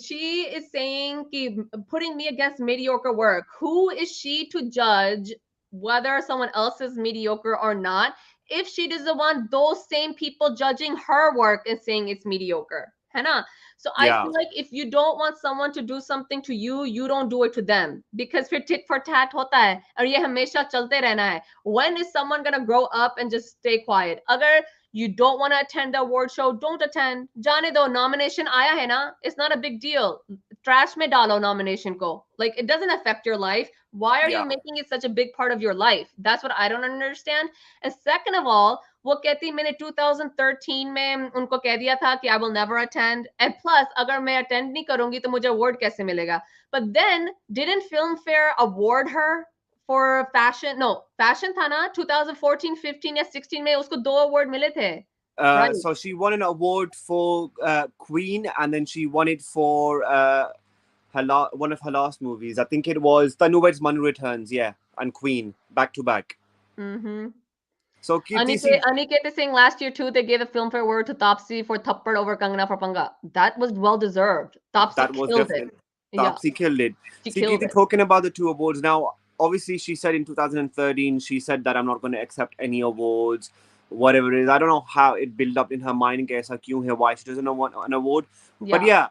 she is saying, ki, putting me against mediocre work. Who is she to judge whether someone else is mediocre or not? If she doesn't want those same people judging her work and saying it's mediocre, है ना? So I yeah, feel like if you don't want someone to do something to you, you don't do it to them because फिर tit for tat होता है और ये हमेशा चलते रहना है. When is someone gonna grow up and just stay quiet? अगर you don't want to attend the award show, don't attend. जाने दो, nomination आया है ना, it's not a big deal. Trash में डालो nomination को. Like it doesn't affect your life. Why are you yeah, making it such a big part of your life? That's what I don't understand. And second of all, वो कहती मैंने 2013 में उनको कह दिया था कि I will never attend. And plus, अगर मैं attend नहीं करूंगी तो मुझे award कैसे मिलेगा? But then, didn't Filmfare award her for fashion? No, fashion था ना 2014, 15 या 16 में उसको 2 award मिले थे. Right. so she won an award for Queen, and then she won it for one of her last movies. I think it was Tanu Weds Manu Returns, yeah, and Queen back to back. Mm-hmm. So Kirti, see, Aniket is saying last year too they gave a Filmfare award to Taapsee for Thappad over Kangana for Panga. That was well deserved. Taapsee that was killed it. definitely Yeah, Taapsee killed it. she See, killed Kirti, it. talking about the two awards now. Obviously, she said in 2013, she said that I'm not going to accept any awards, whatever it is. I don't know how it built up in her mind, kaisa kyun hai, why she doesn't want an award. But Yeah. yeah,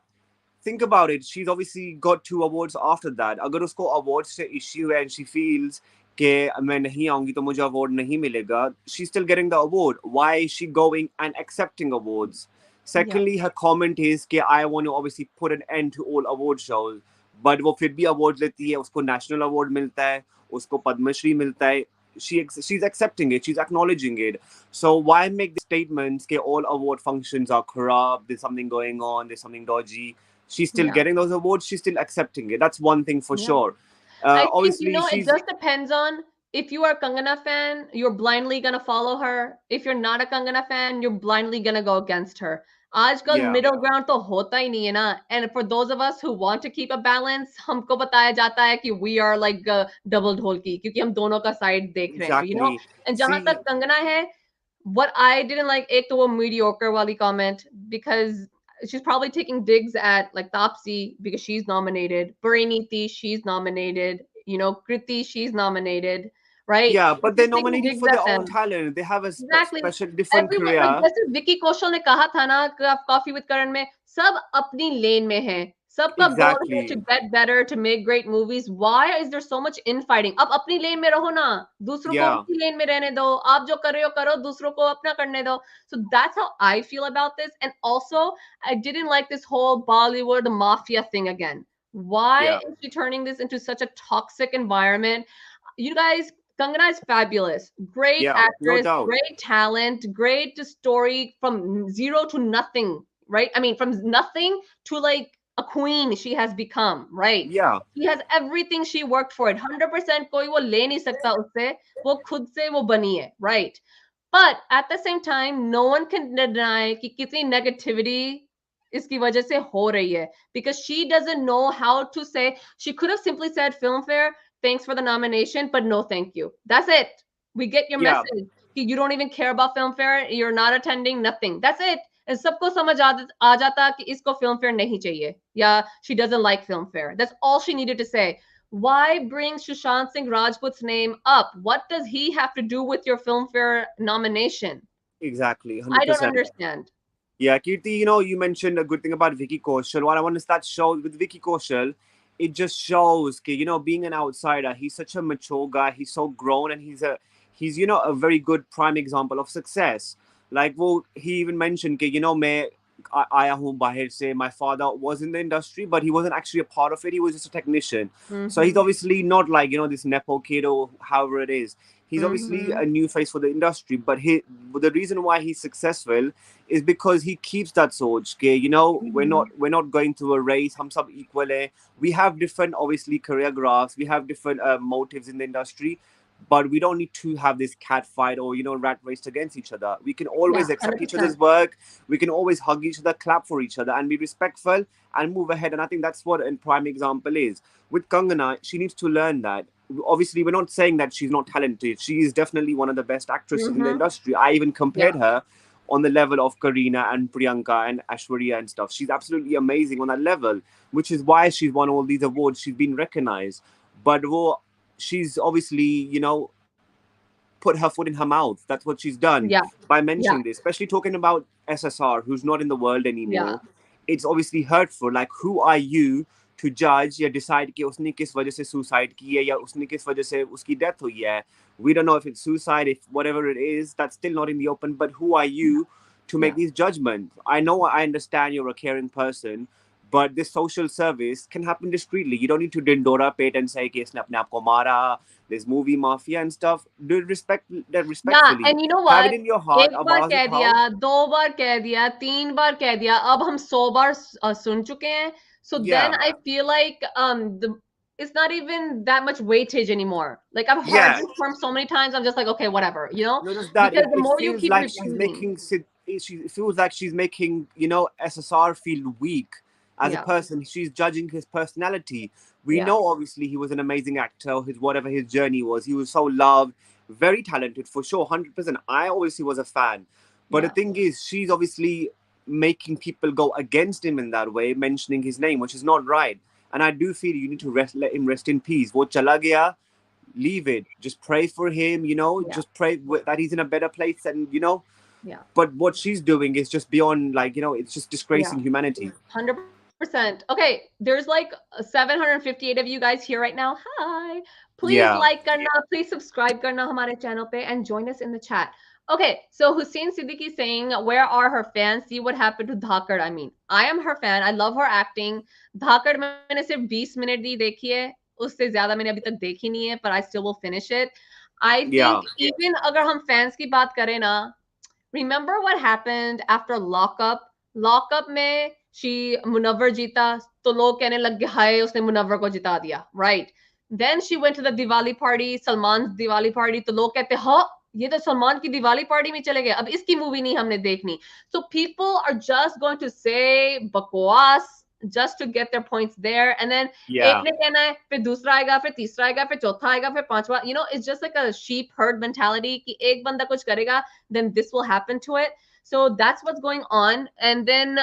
think about it. She's obviously got 2 awards after that. Agar usko awards se issue hai and she feels कि मैं नहीं आऊंगी तो मुझे award नहीं मिलेगा. She's still getting the award. Why is she going and accepting awards? Yeah. Secondly, her comment is कि I want to obviously put an end to all award shows. But वो फिर भी awards लेती है, उसको national award मिलता है, उसको पद्मश्री मिलता है. She's accepting it, she's acknowledging it. So why make the statements that all award functions are corrupt, there's something going on, there's something dodgy? She's still Yeah. getting those awards, she's still accepting it. That's one thing for Yeah. sure. I think, Obviously, it she's just depends on if you are a Kangana fan, you're blindly gonna follow her. If you're not a Kangana fan, you're blindly gonna go against her. आजकल yeah, middle ground तो होता ही नहीं है ना. And for those of us who want to keep a balance, हमको बताया जाता है कि we are like double ढोलकी क्योंकि हम दोनों का side देख रहे हैं, exactly. And जहाँ See, तक कंगना है, what I didn't like, एक तो वो mediocre वाली comment, because she's probably taking digs at like Tapsi because she's nominated, Pariniti, she's nominated, Kriti, she's nominated, right? yeah, but they're She's taking nominated digs for at their own them. talent. They have a Exactly. special, different Everyone, like career. जैसे विकी कौशल ने कहा था ना coffee with करण में, सब अपनी लेन में हैं, सबका गोल है to Exactly. get better, to make great movies. Why is there so much infighting? आप अपनी लेन में रहो ना, दूसरों को Yeah, उनकी लेन में रहने दो, आप जो कर रहे हो करो, दूसरों को अपना करने दो. So that's how I feel about this. And also, I didn't like this whole Bollywood mafia thing again. Why yeah, is she turning this into such a toxic environment? You guys, Kangana is fabulous. Great yeah, no actress, doubt. great talent, great story from zero to nothing, right? I mean, from nothing to like a queen she has become, right? Yeah, She has everything she worked for it. 100% कोई वो ले नहीं सकता उससे, वो खुद से वो बनी है, right? But at the same time, no one can deny कि कितनी negativity इसकी वजह से हो रही है, because she doesn't know how to say. She could have simply said, Filmfare, thanks for the nomination, but no thank you. That's it. We get your yeah, message. You don't even care about Filmfare, you're not attending, nothing. That's it. And सबको समझ आ जाता कि इसको Filmfare नहीं चाहिए, या she doesn't like Filmfare. That's all she needed to say. Why bring Sushant Singh Rajput's name up? What does he have to do with your Filmfare nomination? exactly, I don't 100%. understand. Yeah, Kirti, you mentioned a good thing about Vicky Kaushal. What I want to start show with Vicky Kaushal, it just shows, being an outsider, he's such a mature guy. He's so grown, and he's a very good prime example of success. Like, well, he even mentioned, मैं आया हूँ बाहर से. My father was in the industry, but he wasn't actually a part of it. He was just a technician. So he's obviously not like, this nepo kid or however it is. He's obviously a new face for the industry, but the reason why he's successful is because he keeps that soch. We're not going through a race. Hum sab equal hai. We have different, obviously, career graphs. We have different motives in the industry, but we don't need to have this cat fight or rat race against each other. We can always Yeah, accept each 100%. other's work. We can always hug each other, clap for each other, and be respectful and move ahead. And I think that's what a prime example is. With Kangana, she needs to learn that. Obviously, we're not saying that she's not talented. She is definitely one of the best actresses in the industry. I even compared her on the level of Karina and Priyanka and Ashwarya and stuff. She's absolutely amazing on that level, which is why she's won all these awards. She's been recognized. But she's obviously, put her foot in her mouth. That's what she's done Yeah, by yeah, mentioning this, especially talking about SSR, who's not in the world yeah, anymore. It's obviously hurtful. Like, who are you to judge या decide कि उसने किस वजह से suicide की है या उसने किस वजह से उसकी death हुई है? We don't know if it's suicide, if whatever it is, that's still not in the open. But who are you to make yeah. these judgments? I understand you're a caring person, but this social service can happen discreetly. You don't need to dindora pit and say कि इसने अपने आप को मारा. There's movie mafia and stuff. Do it Yeah, respectfully. and you know Have it what? in your heart. एक बार आवाज कह दिया, उठाओ. दो बार कह दिया, तीन बार कह दिया, अब हम 100 बार सुन चुके हैं. So then Yeah. I feel like it's not even that much weightage anymore. Like, I've heard Yeah. this term so many times, I'm just like, okay, whatever, Not just that, because it, the it more you feels keep like she's repeating. making it feels like she's making SSR feel weak as a Yeah, person. She's judging his personality. We yeah, know obviously he was an amazing actor. Whatever his journey was, he was so loved, very talented for sure, 100%. I obviously was a fan, but the yeah, thing is, she's obviously making people go against him in that way, mentioning his name, which is not right. And I do feel you need to let him rest in peace. Wo chala gaya, leave it. Just pray for him, yeah, just pray that he's in a better place. And, yeah, but what she's doing is just beyond, like, it's just yeah. disgracing humanity. 100%. 100%. Okay, there's like 758 of you guys here right now. Hi. Please Yeah, like karna, please subscribe karna hamare channel pe and join us in the chat. Okay, so Hussein Siddiqui saying, where are her fans? See what happened to Dhakar. I mean, I am her fan. I love her acting. Dhakar मैंने सिर्फ 20 minute दी देखी है. उससे ज्यादा मैंने अभी तक देखी नहीं है, but I still will finish it. I think yeah, even अगर हम fans की बात करें ना, remember what happened after lockup? Lockup में she मुनव्वर जीता तो लोग कहने लग गए हाय उसने मुनव्वर को जिता दिया, right? Then she went to the Diwali party, Salman's Diwali party, तो लोग कहते हाँ ये तो सलमान की दिवाली पार्टी में चले गए, अब इसकी मूवी नहीं हमने देखनी. So people are just going to say बकवास just to get their points there, and then एक yeah, ने कहना है, फिर दूसरा आएगा, फिर तीसरा आएगा, फिर चौथा आएगा, फिर पांचवा. You know, it's just like a sheep herd mentality कि एक बंदा कुछ करेगा, then this will happen to it. So that's what's going on. And then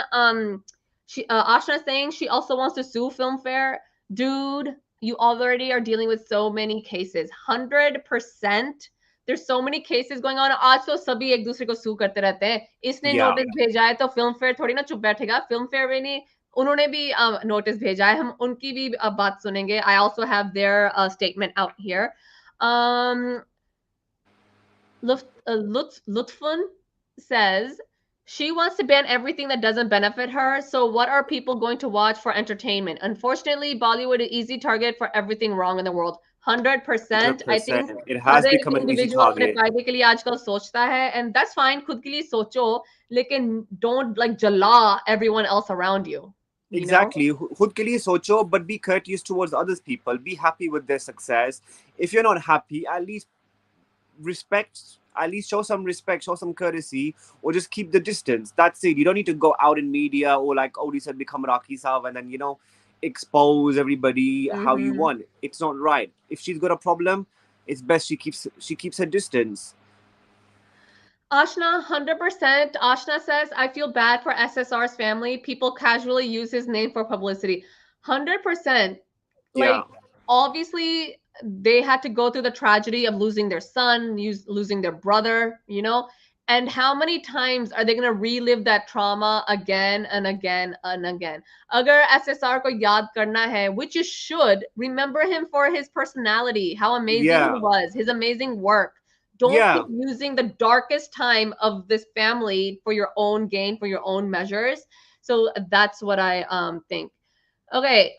Ashna saying she also wants to sue Filmfare. Dude, you already are dealing with so many cases. 100%. There's so many cases going on. आज तो सभी एक दूसरे को sue करते रहते हैं. इसने yeah. notice भेजा है तो फिल्म फेयर थोड़ी ना चुप बैठेगा. फिल्म फेयर में नहीं, उन्होंने भी नोटिस भेजा है, हम उनकी भी बात सुनेंगे. I also have their statement out here. um Lutfun says she wants to ban everything that doesn't benefit her. So what are people going to watch for entertainment? Unfortunately, Bollywood is easy target for everything wrong in the world. 100%. I think 100%. It her has एक become an easy individual अपने target. फायदे के लिए आजकल सोचता है, and that's fine. खुद के लिए सोचो, लेकिन don't like जला everyone else around you. You know? Exactly. खुद के लिए सोचो, but be courteous towards others people. Be happy with their success. If you're not happy, at least respect, at least show some respect, show some courtesy, or just keep the distance. That's it. You don't need to go out in media or like Odie said, become Raki Saab and then, expose everybody how you Mm-hmm. want. It's not right. If she's got a problem, it's best she keeps her distance. Ashna, 100%. Ashna says, I feel bad for SSR's family. People casually use his name for publicity. 100%. Yeah. Like, obviously, they had to go through the tragedy of losing their son, losing their brother, you know? And how many times are they going to relive that trauma again and again and again? Agar SSR ko yaad karna hai, which you should, remember him for his personality, how amazing he Yeah. was, his amazing work. Don't keep Yeah. using the darkest time of this family for your own gain, for your own measures. So that's what I think. Okay,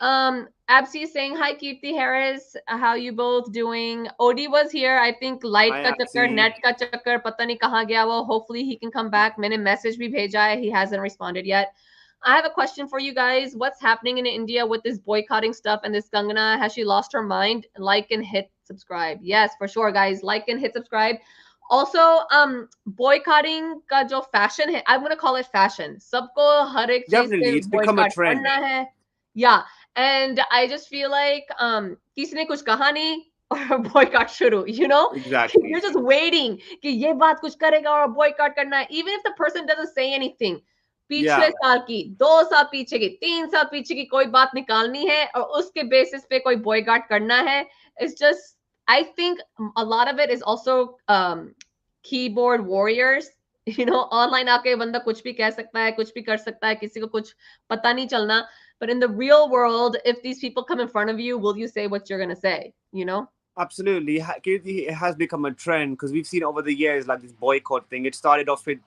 Absi is saying hi, Kirti Harris. How you both doing? Odie was here. I think light Hi, ka chakkar, Apsi. net ka chakkar, pata nahi kahan gaya wo. Hopefully he can come back. मैंने message भी भेजा है. He hasn't responded yet. I have a question for you guys. What's happening in India with this boycotting stuff and this Kangana? Has she lost her mind? Like and hit subscribe. Yes, for sure, guys. Like and hit subscribe. Also, boycotting का जो fashion है, I'm gonna call it fashion. सबको हर एक चीज Definitely. पे It's become a boycott trend. करना है. Yeah, and I just feel like किसी ने कुछ कहा नहीं और boycott शुरू, you know? Exactly. You're just waiting कि ये बात कुछ करेगा और boycott करना है, even if the person doesn't say anything. पिछले Yeah. साल की, 2 साल पीछे की, 3 साल पीछे की कोई बात निकालनी है और उसके basis पे कोई boycott करना है. It's just, I think a lot of it is also keyboard warriors. You know, online आके बंदा कुछ भी कह सकता है, कुछ भी कर सकता है, किसी को कुछ पता नहीं चलना. But in the real world, if these people come in front of you, will you say what you're going to say? You know? Absolutely. It has become a trend because we've seen over the years like this boycott thing. It started off with,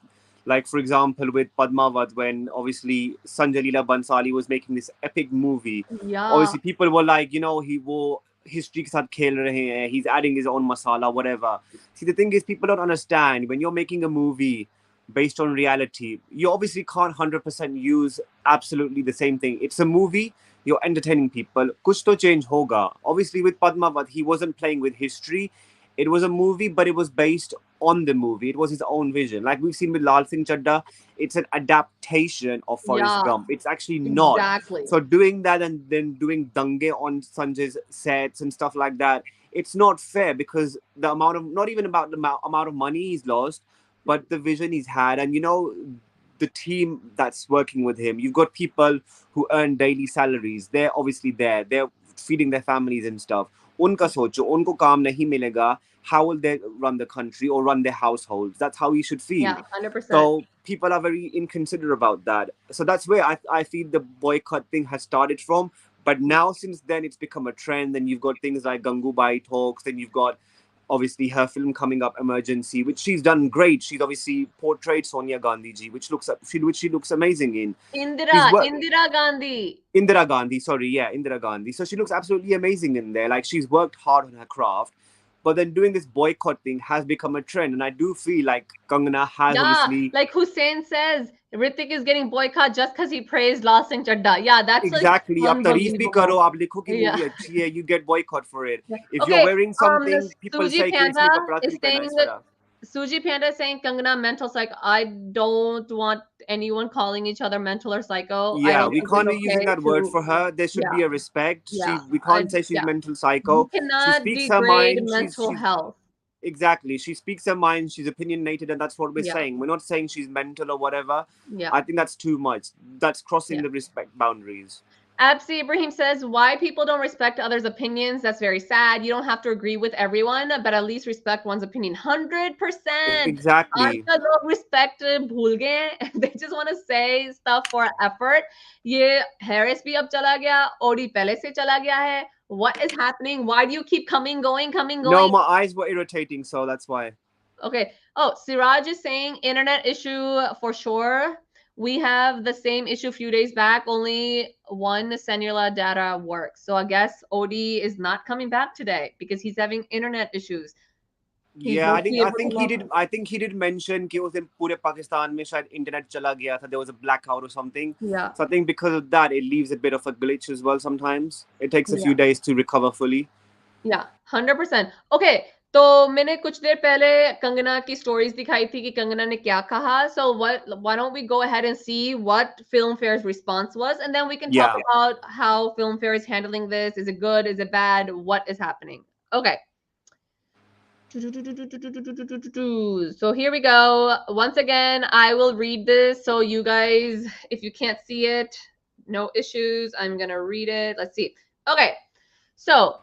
like, for example, with Padmavat when obviously Sanjay Leela Bansali was making this epic movie. Yeah. Obviously, people were like, he will history ke saath khel rahe hain, he's adding his own masala, whatever. See, the thing is, people don't understand when you're making a movie based on reality, you obviously can't 100% use absolutely the same thing. It's a movie, you're entertaining people. Kuch to change hoga. Obviously, with Padmavat, he wasn't playing with history. It was a movie, but it was based on the movie. It was his own vision. Like we've seen with Lal Singh Chadda, it's an adaptation of Forrest Yeah, Gump. It's actually not. exactly. So doing that and then doing dange on Sanjay's sets and stuff like that, it's not fair because the amount of, not even about the amount of money he's lost, but the vision he's had. And the team that's working with him, you've got people who earn daily salaries. They're obviously there. They're feeding their families and stuff. Unka socho, unko kaam nahi milega. How will they run the country or run their households? That's how you should feel. Yeah, 100%. So people are very inconsiderate about that. So that's where I feel the boycott thing has started from. But now, since then, it's become a trend. Then you've got things like Gangubai talks. Then you've got obviously her film coming up, Emergency, which she's done great. She's obviously portrayed Sonia Gandhi ji, which she looks amazing in. She's Indira Gandhi. Indira Gandhi, sorry, yeah, Indira Gandhi. So she looks absolutely amazing in there. Like she's worked hard on her craft. But then doing this boycott thing has become a trend, and I do feel like Kangana has Yeah, obviously like Hussein says, Ritik is getting boycotted just because he praised Lal Singh Chadda. Yeah, that's like exactly. आप तारीफ भी unbelievable. करो, आप लिखो कि Yeah. movie अच्छी है, you get boycott for it. Yeah. If you're Okay, wearing something, people Suji say कि Panda इसने कपड़ा is क्यों पहना saying इस तरह. Suji Panda is saying Kangana mental psycho. I don't want anyone calling each other mental or psycho. I Yeah, don't we think it's can't be using okay that word to, for her. There should yeah, be a respect. yeah, We can't say she's yeah. mental You psycho. She cannot speaks her degrade mind. mental She's health. exactly. She speaks her mind. She's opinionated, and that's what we're Yeah, saying. We're not saying she's mental or whatever. yeah, I think that's too much. That's crossing yeah. the respect boundaries. Absi Ibrahim says, why people don't respect others' opinions? That's very sad. You don't have to agree with everyone, but at least respect one's opinion. 100%. Exactly. आजकल लोग respect भूल गए हैं. They just want to say stuff for effort. ये Harris भी अब चला गया, ओडी पहले से चला गया है. What is happening? Why do you keep coming, going? No, my eyes were irritating, so that's why. Okay. Oh, Siraj is saying internet issue for sure. We have the same issue a few days back. Only one cellular data works. So I guess OD is not coming back today because he's having internet issues. He Yeah, won't be I able to think he log did. on. I think he did mention कि उस दिन पूरे पाकिस्तान में शायद internet चला गया था. There was a blackout or something. Yeah. So I think because of that, it leaves a bit of a glitch as well. Sometimes it takes a few Yeah. days to recover fully. Yeah. 100%. Okay. तो मैंने कुछ देर पहले कंगना की stories दिखाई थी कि कंगना ने क्या कहा. So why don't we go ahead and see what Filmfare's response was, and then we can talk Yeah. about how Filmfare is handling this. Is it good? Is it bad? What is happening? Okay. So here we go. Once again, I will read this. So you guys, if you can't see it, no issues. I'm going to read it. Let's see. Okay. So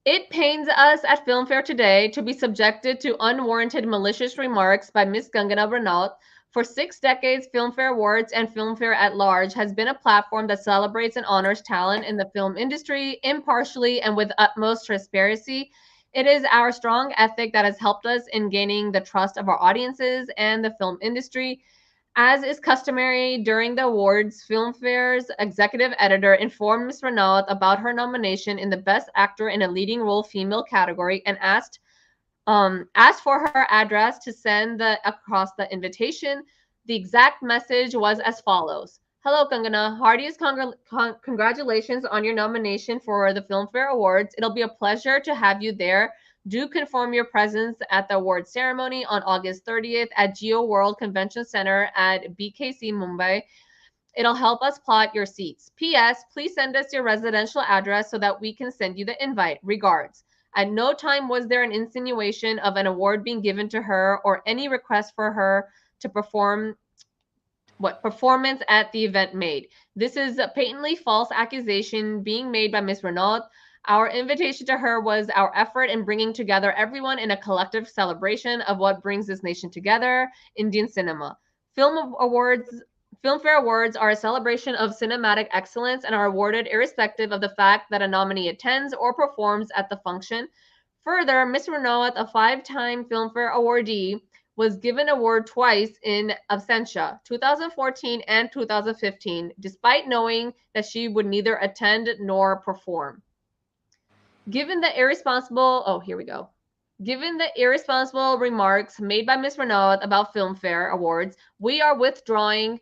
it pains us at Filmfare today to be subjected to unwarranted malicious remarks by Miss Kangana Ranaut. For 6 decades, Filmfare Awards and Filmfare at large has been a platform that celebrates and honors talent in the film industry impartially and with utmost transparency. It is our strong ethic that has helped us in gaining the trust of our audiences and the film industry. As is customary during the awards, Filmfare's executive editor informed Ms. Renaud about her nomination in the Best Actor in a Leading Role Female category and asked for her address to send across the invitation. The exact message was as follows. Hello, Kangana. Heartiest congratulations on your nomination for the Filmfare Awards. It'll be a pleasure to have you there. Do confirm your presence at the award ceremony on August 30th at Geo World Convention Center at BKC Mumbai. It'll help us plot your seats. P.S. Please send us your residential address so that we can send you the invite. Regards. At no time was there an insinuation of an award being given to her or any request for her to perform performance at the event made. This is a patently false accusation being made by Ms. Renaud. Our invitation to her was our effort in bringing together everyone in a collective celebration of what brings this nation together, Indian cinema. Filmfare Awards are a celebration of cinematic excellence and are awarded irrespective of the fact that a nominee attends or performs at the function. Further, Ms. Renaud, a 5-time Filmfare awardee, was given award twice in absentia, 2014 and 2015, despite knowing that she would neither attend nor perform. Given the irresponsible remarks made by Ms. Renaud about Filmfare Awards, we are withdrawing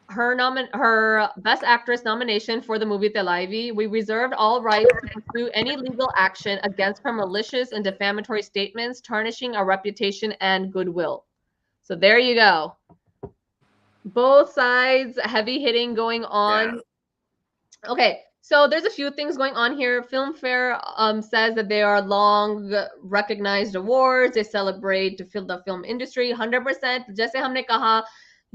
her Best Actress nomination for the movie Thalaivii. We reserved all rights to pursue any legal action against her malicious and defamatory statements, tarnishing our reputation and goodwill. So there you go. Both sides, heavy hitting going on. Yeah. Okay, so there's a few things going on here. Filmfare says that they are long recognized awards. They celebrate the film industry 100%. जैसे हमने कहा,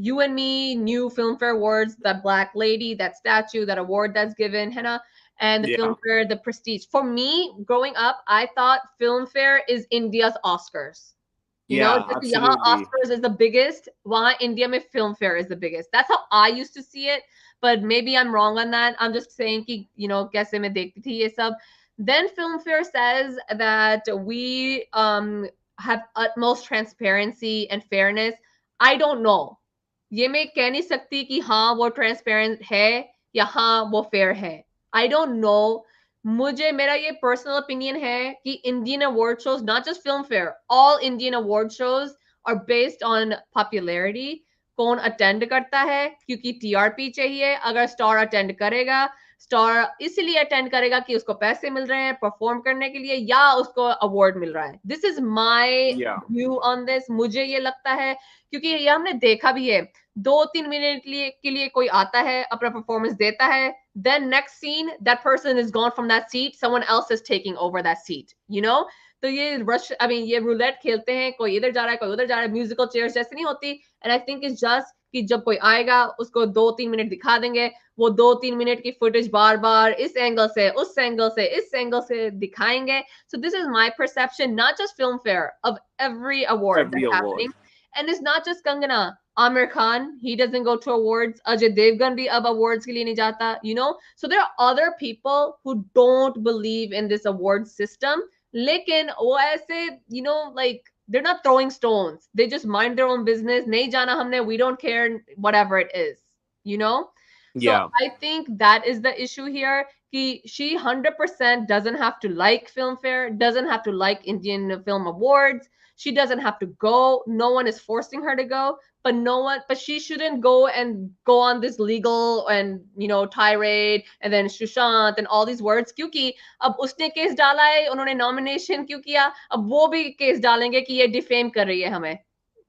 you and me knew Filmfare Awards, that black lady, that statue, that award that's given, Henna, and the Filmfare, the prestige. For me, growing up, I thought Filmfare is India's Oscars. You know, Yeah, just yahan absolutely. Oscars is the biggest, wahan India mein film fair is the biggest. That's how I used to see it, but maybe I'm wrong on that. I'm just saying ki, you know, kaise main dekhti thi ye sab. Then film fair says that we have utmost transparency and fairness. I don't know. ये मैं कह नहीं सकती कि हाँ वो transparent है या हाँ वो फेयर है. I don't know. मुझे मेरा ये पर्सनल ओपिनियन है कि Indian award shows, not just Filmfare, all Indian award shows are based on popularity. कौन अटेंड करता है, क्योंकि टीआरपी चाहिए. अगर स्टार अटेंड करेगा, स्टार इसलिए अटेंड करेगा कि उसको पैसे मिल रहे हैं परफॉर्म करने के लिए, या उसको अवार्ड मिल रहा है. This is my Yeah, view on this. मुझे ये लगता है, क्योंकि ये हमने देखा भी है. 2-3 मिनट के लिए कोई आता है, अपना परफॉर्मेंस देता है, then next scene that person is gone from that seat, someone else is taking over that seat, you know. तो ये रश, आई मीन ये रूलेट खेलते हैं, कोई इधर जा रहा है कोई उधर जा रहा है, म्यूजिकल चेयर्स जैसे नहीं होती. And I think it's just कि जब कोई आएगा उसको 2-3 मिनट दिखा देंगे, वो 2-3 मिनट की फुटेज बार बार इस एंगल से उस एंगल से इस एंगल से दिखाएंगे. So this is my perception, not just film fair, of every award every that's award. happening. And it's not just Kangana. Amir Khan, he doesn't go to awards. Ajay Devgan bhi ab awards ke liye nahi jata, you know. So there are other people who don't believe in this award system. Lekin wo aise, you know, like they're not throwing stones. They just mind their own business. Nahi jana humne, we don't care, whatever it is, you know. So Yeah, I think that is the issue here. She 100% doesn't have to like Filmfare, doesn't have to like Indian Film Awards. She doesn't have to go. No one is forcing her to go. But no one, but she shouldn't go and go on this legal and, you know, tirade and then Shushant and all these words. क्योंकि अब उसने case डाला है, उन्होंने nomination क्यों किया, अब वो भी केस डालेंगे कि ये डिफेम कर रही है हमें,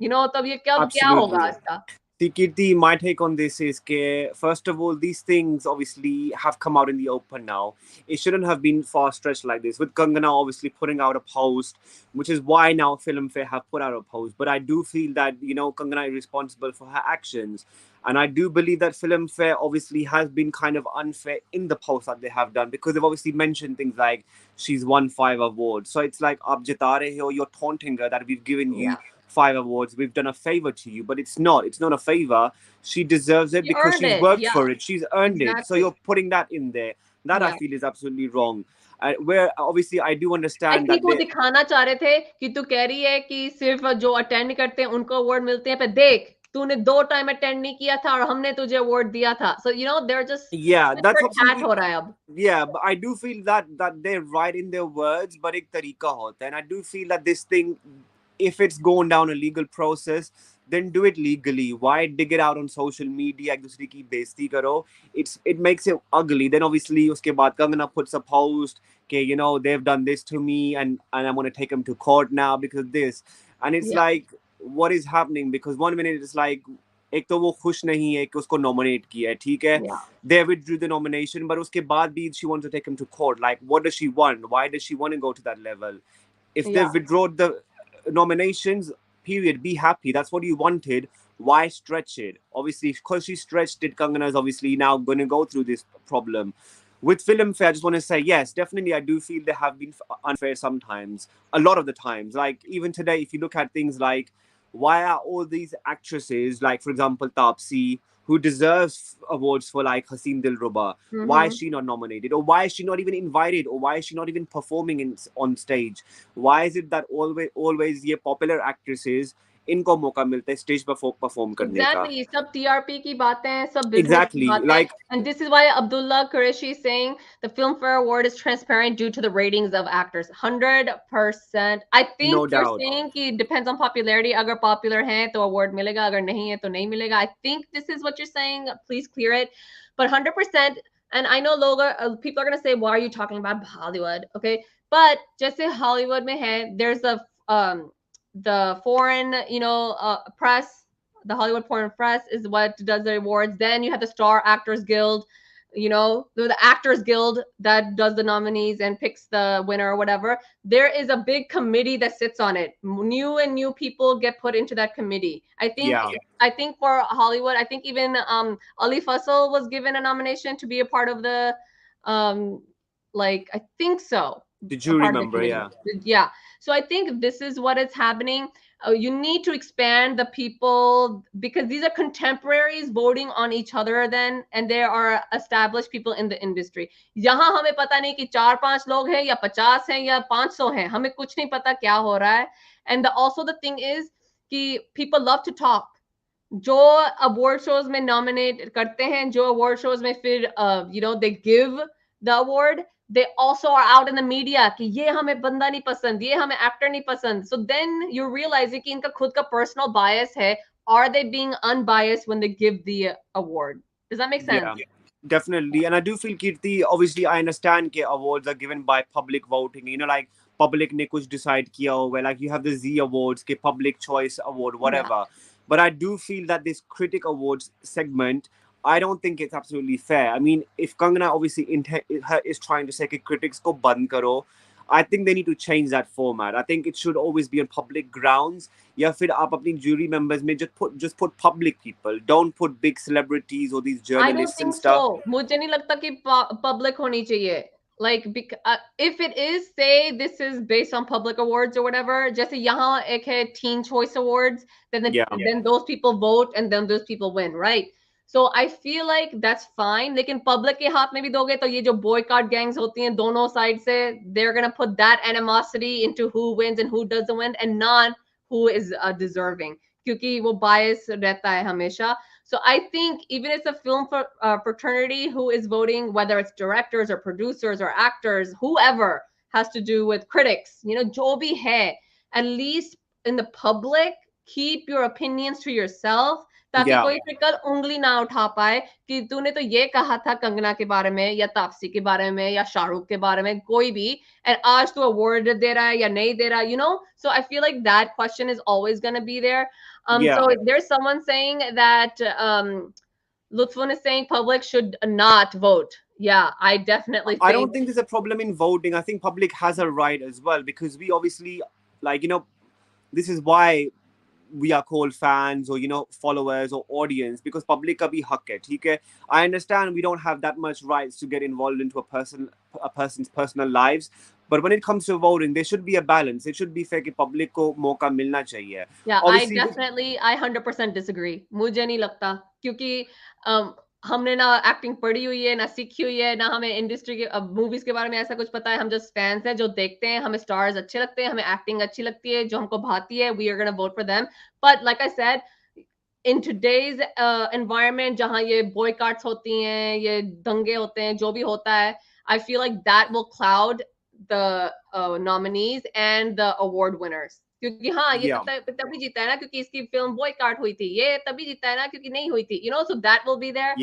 you know. तब ये कब क्या होगा absolutely. इसका. See, Kirti, my take on this is that, first of all, these things obviously have come out in the open now. It shouldn't have been far stretched like this. With Kangana obviously putting out a post, which is why now Filmfare have put out a post. But I do feel that, you know, Kangana is responsible for her actions. And I do believe that Filmfare obviously has been kind of unfair in the post that they have done, because they've obviously mentioned things like she's won 5 awards. So it's like, ab jata rahe ho, you're taunting her that we've given Yeah, you 5 awards, we've done a favor to you, but it's not a favor. She deserves it she because earned she's it. worked Yeah, for it, she's earned it. So exactly. you're putting that in there, that I Yeah. feel is absolutely wrong. Where obviously I do I understand think that वो they, दिखाना चाह रहे थे कि तू कह रही है कि सिर्फ जो अटेंड करते हैं उनको अवार्ड मिलते हैं, पर देख तूने 2 टाइम अटेंड नहीं किया था और हमने तुझे अवार्ड दिया था. So you know there just yeah, tit that's for tat absolutely, हो रहा है अब. yeah, but I do feel that they're right in their words, but ek tarika hota hai. And I do feel that this thing, if it's going down a legal process, then do it legally. Why dig it out on social media? एक दूसरे की बेइज्जती करो. It makes it ugly. Then obviously उसके बाद Kangana puts a post, okay, you know, they've done this to me, and I'm gonna take them to court now because this. And it's Yeah, like, what is happening? Because 1 minute it's like, एक तो वो खुश नहीं है कि उसको nominate किया है, ठीक है? yeah, They withdrew the nomination, but उसके बाद भी she wants to take him to court. Like, what does she want? Why does she want to go to that level? If yeah. they've withdrawn the nominations, period, be happy. That's what you wanted. Why stretch it? Obviously, because she stretched it, Kangana is obviously now going to go through this problem. With Filmfare, I just want to say, yes, definitely, I do feel they have been unfair sometimes. A lot of the times. Like, even today, if you look at things like, why are all these actresses, like, for example, Taapsee, who deserves awards for, like, Hasim Dilruba, why is Mm-hmm. she not nominated? Or why is she not even invited? Or why is she not even performing on stage? Why is it that always ये popular actresses इनको मौका मिलता है stage पर perform करने का? Exactly. सब TRP की बातें हैं, सब business की Exactly, बातें हैं. like, And this is why Abdullah Qureshi is saying the Filmfare Award is transparent due to the ratings of actors. 100%. I no think you're doubt. saying कि depends on popularity. अगर popular हैं तो award मिलेगा, अगर नहीं है तो नहीं मिलेगा. I think this is what you're saying. Please clear it. But 100%. And I know people are going to say, why are you talking about Hollywood? Okay. But जैसे Hollywood में है, there's the foreign, you know, press, the Hollywood Foreign Press is what does the awards. Then you have the Star Actors Guild, you know, the Actors Guild that does the nominees and picks the winner or whatever. There is a big committee that sits on it. New people get put into that committee. Yeah. I think for Hollywood, I think even Ali Fussell was given a nomination to be a part of the um like I think so, Did a you part of the remember? committee. Yeah. Yeah. So I think this is what is happening. you need to expand the people, because these are contemporaries voting on each other then, and there are established people in the industry. यहाँ हमें पता नहीं कि 4-5 लोग हैं या 50 हैं या 500 हैं, हमें कुछ नहीं पता क्या हो रहा है. And also the thing is कि people love to talk. जो अवार्ड शोज में नॉमिनेट करते हैं, जो अवार्ड शोज में फिर they give the award, they also are out in the media कि ये हमें बंदा नहीं पसंद, ये हमें एक्टर नहीं पसंद. So then you realize कि इनका खुद का personal bias है. Are they being unbiased when they give the award? Does that make sense? Yeah, definitely. And I do feel, Kirti, obviously I understand that awards are given by public voting. You know, like public ने कुछ decide किया होगा. Like you have the Z awards, के public choice award, whatever. Yeah. But I do feel that this critic awards segment, I don't think it's absolutely fair. I mean, if Kangana obviously is trying to say कि critics को बंद करो, I think they need to change that format. I think it should always be on public grounds. या फिर आप अपनी jury members में just put public people. Don't put big celebrities or these I don't journalists and think stuff. so. मुझे नहीं लगता कि public होनी चाहिए. Like, if it is, say this is based on public awards or whatever, जैसे यहाँ एक है Teen Choice Awards, then those people vote and then those people win, right? So I feel like that's fine. लेकिन public के हाथ में भी दोगे तो ये जो boycott gangs होती हैं दोनों side से, they're gonna put that animosity into who wins and who doesn't win, and not who is deserving. क्योंकि वो bias रहता है हमेशा. So I think even if it's a film fraternity who is voting, whether it's directors or producers or actors, whoever has to do with critics, jo bhi hai, at least in the public, keep your opinions to yourself. ताकि कोई फिर कल उंगली ना उठा पाए कि तूने तो ये कहा था कंगना के बारे में या तापसी के बारे में या शाहरुख के बारे में, कोई भी, and आज तू award दे रहा है या नहीं दे रहा. So I feel like that question is always going to be there. So there's someone saying that Lutfun is saying public should not vote. Yeah, I definitely think. I don't think there's a problem in voting. I think public has a right as well, because we obviously, this is why we are called fans or followers or audience, because public ka bhi hak hai, theek hai? I understand we don't have that much rights to get involved into a person's personal lives, but when it comes to voting, there should be a balance. It should be fair कि public को मौका मिलना चाहिए. Yeah, obviously, I 100% disagree. मुझे नहीं लगता, क्योंकि हमने ना एक्टिंग पढ़ी हुई है, ना सीखी हुई है, ना हमें इंडस्ट्री के मूवीज के बारे में ऐसा कुछ पता है. हम जस्ट फैंस हैं जो देखते हैं, हमें स्टार्स अच्छे लगते हैं, हमें एक्टिंग अच्छी लगती है, जो हमको भाती है, we are gonna vote for them. But like I said, in today's environment जहाँ ये boycotts होती हैं, ये दंगे होते हैं, जो भी होता है, I feel like that will cloud the nominees and the award winners. क्योंकि हाँ, ये तभी जीता है ना क्योंकि इसकी फिल्म boycott हुई थी, ये तभी जीता है ना क्योंकि नहीं हुई थी, so that will be there.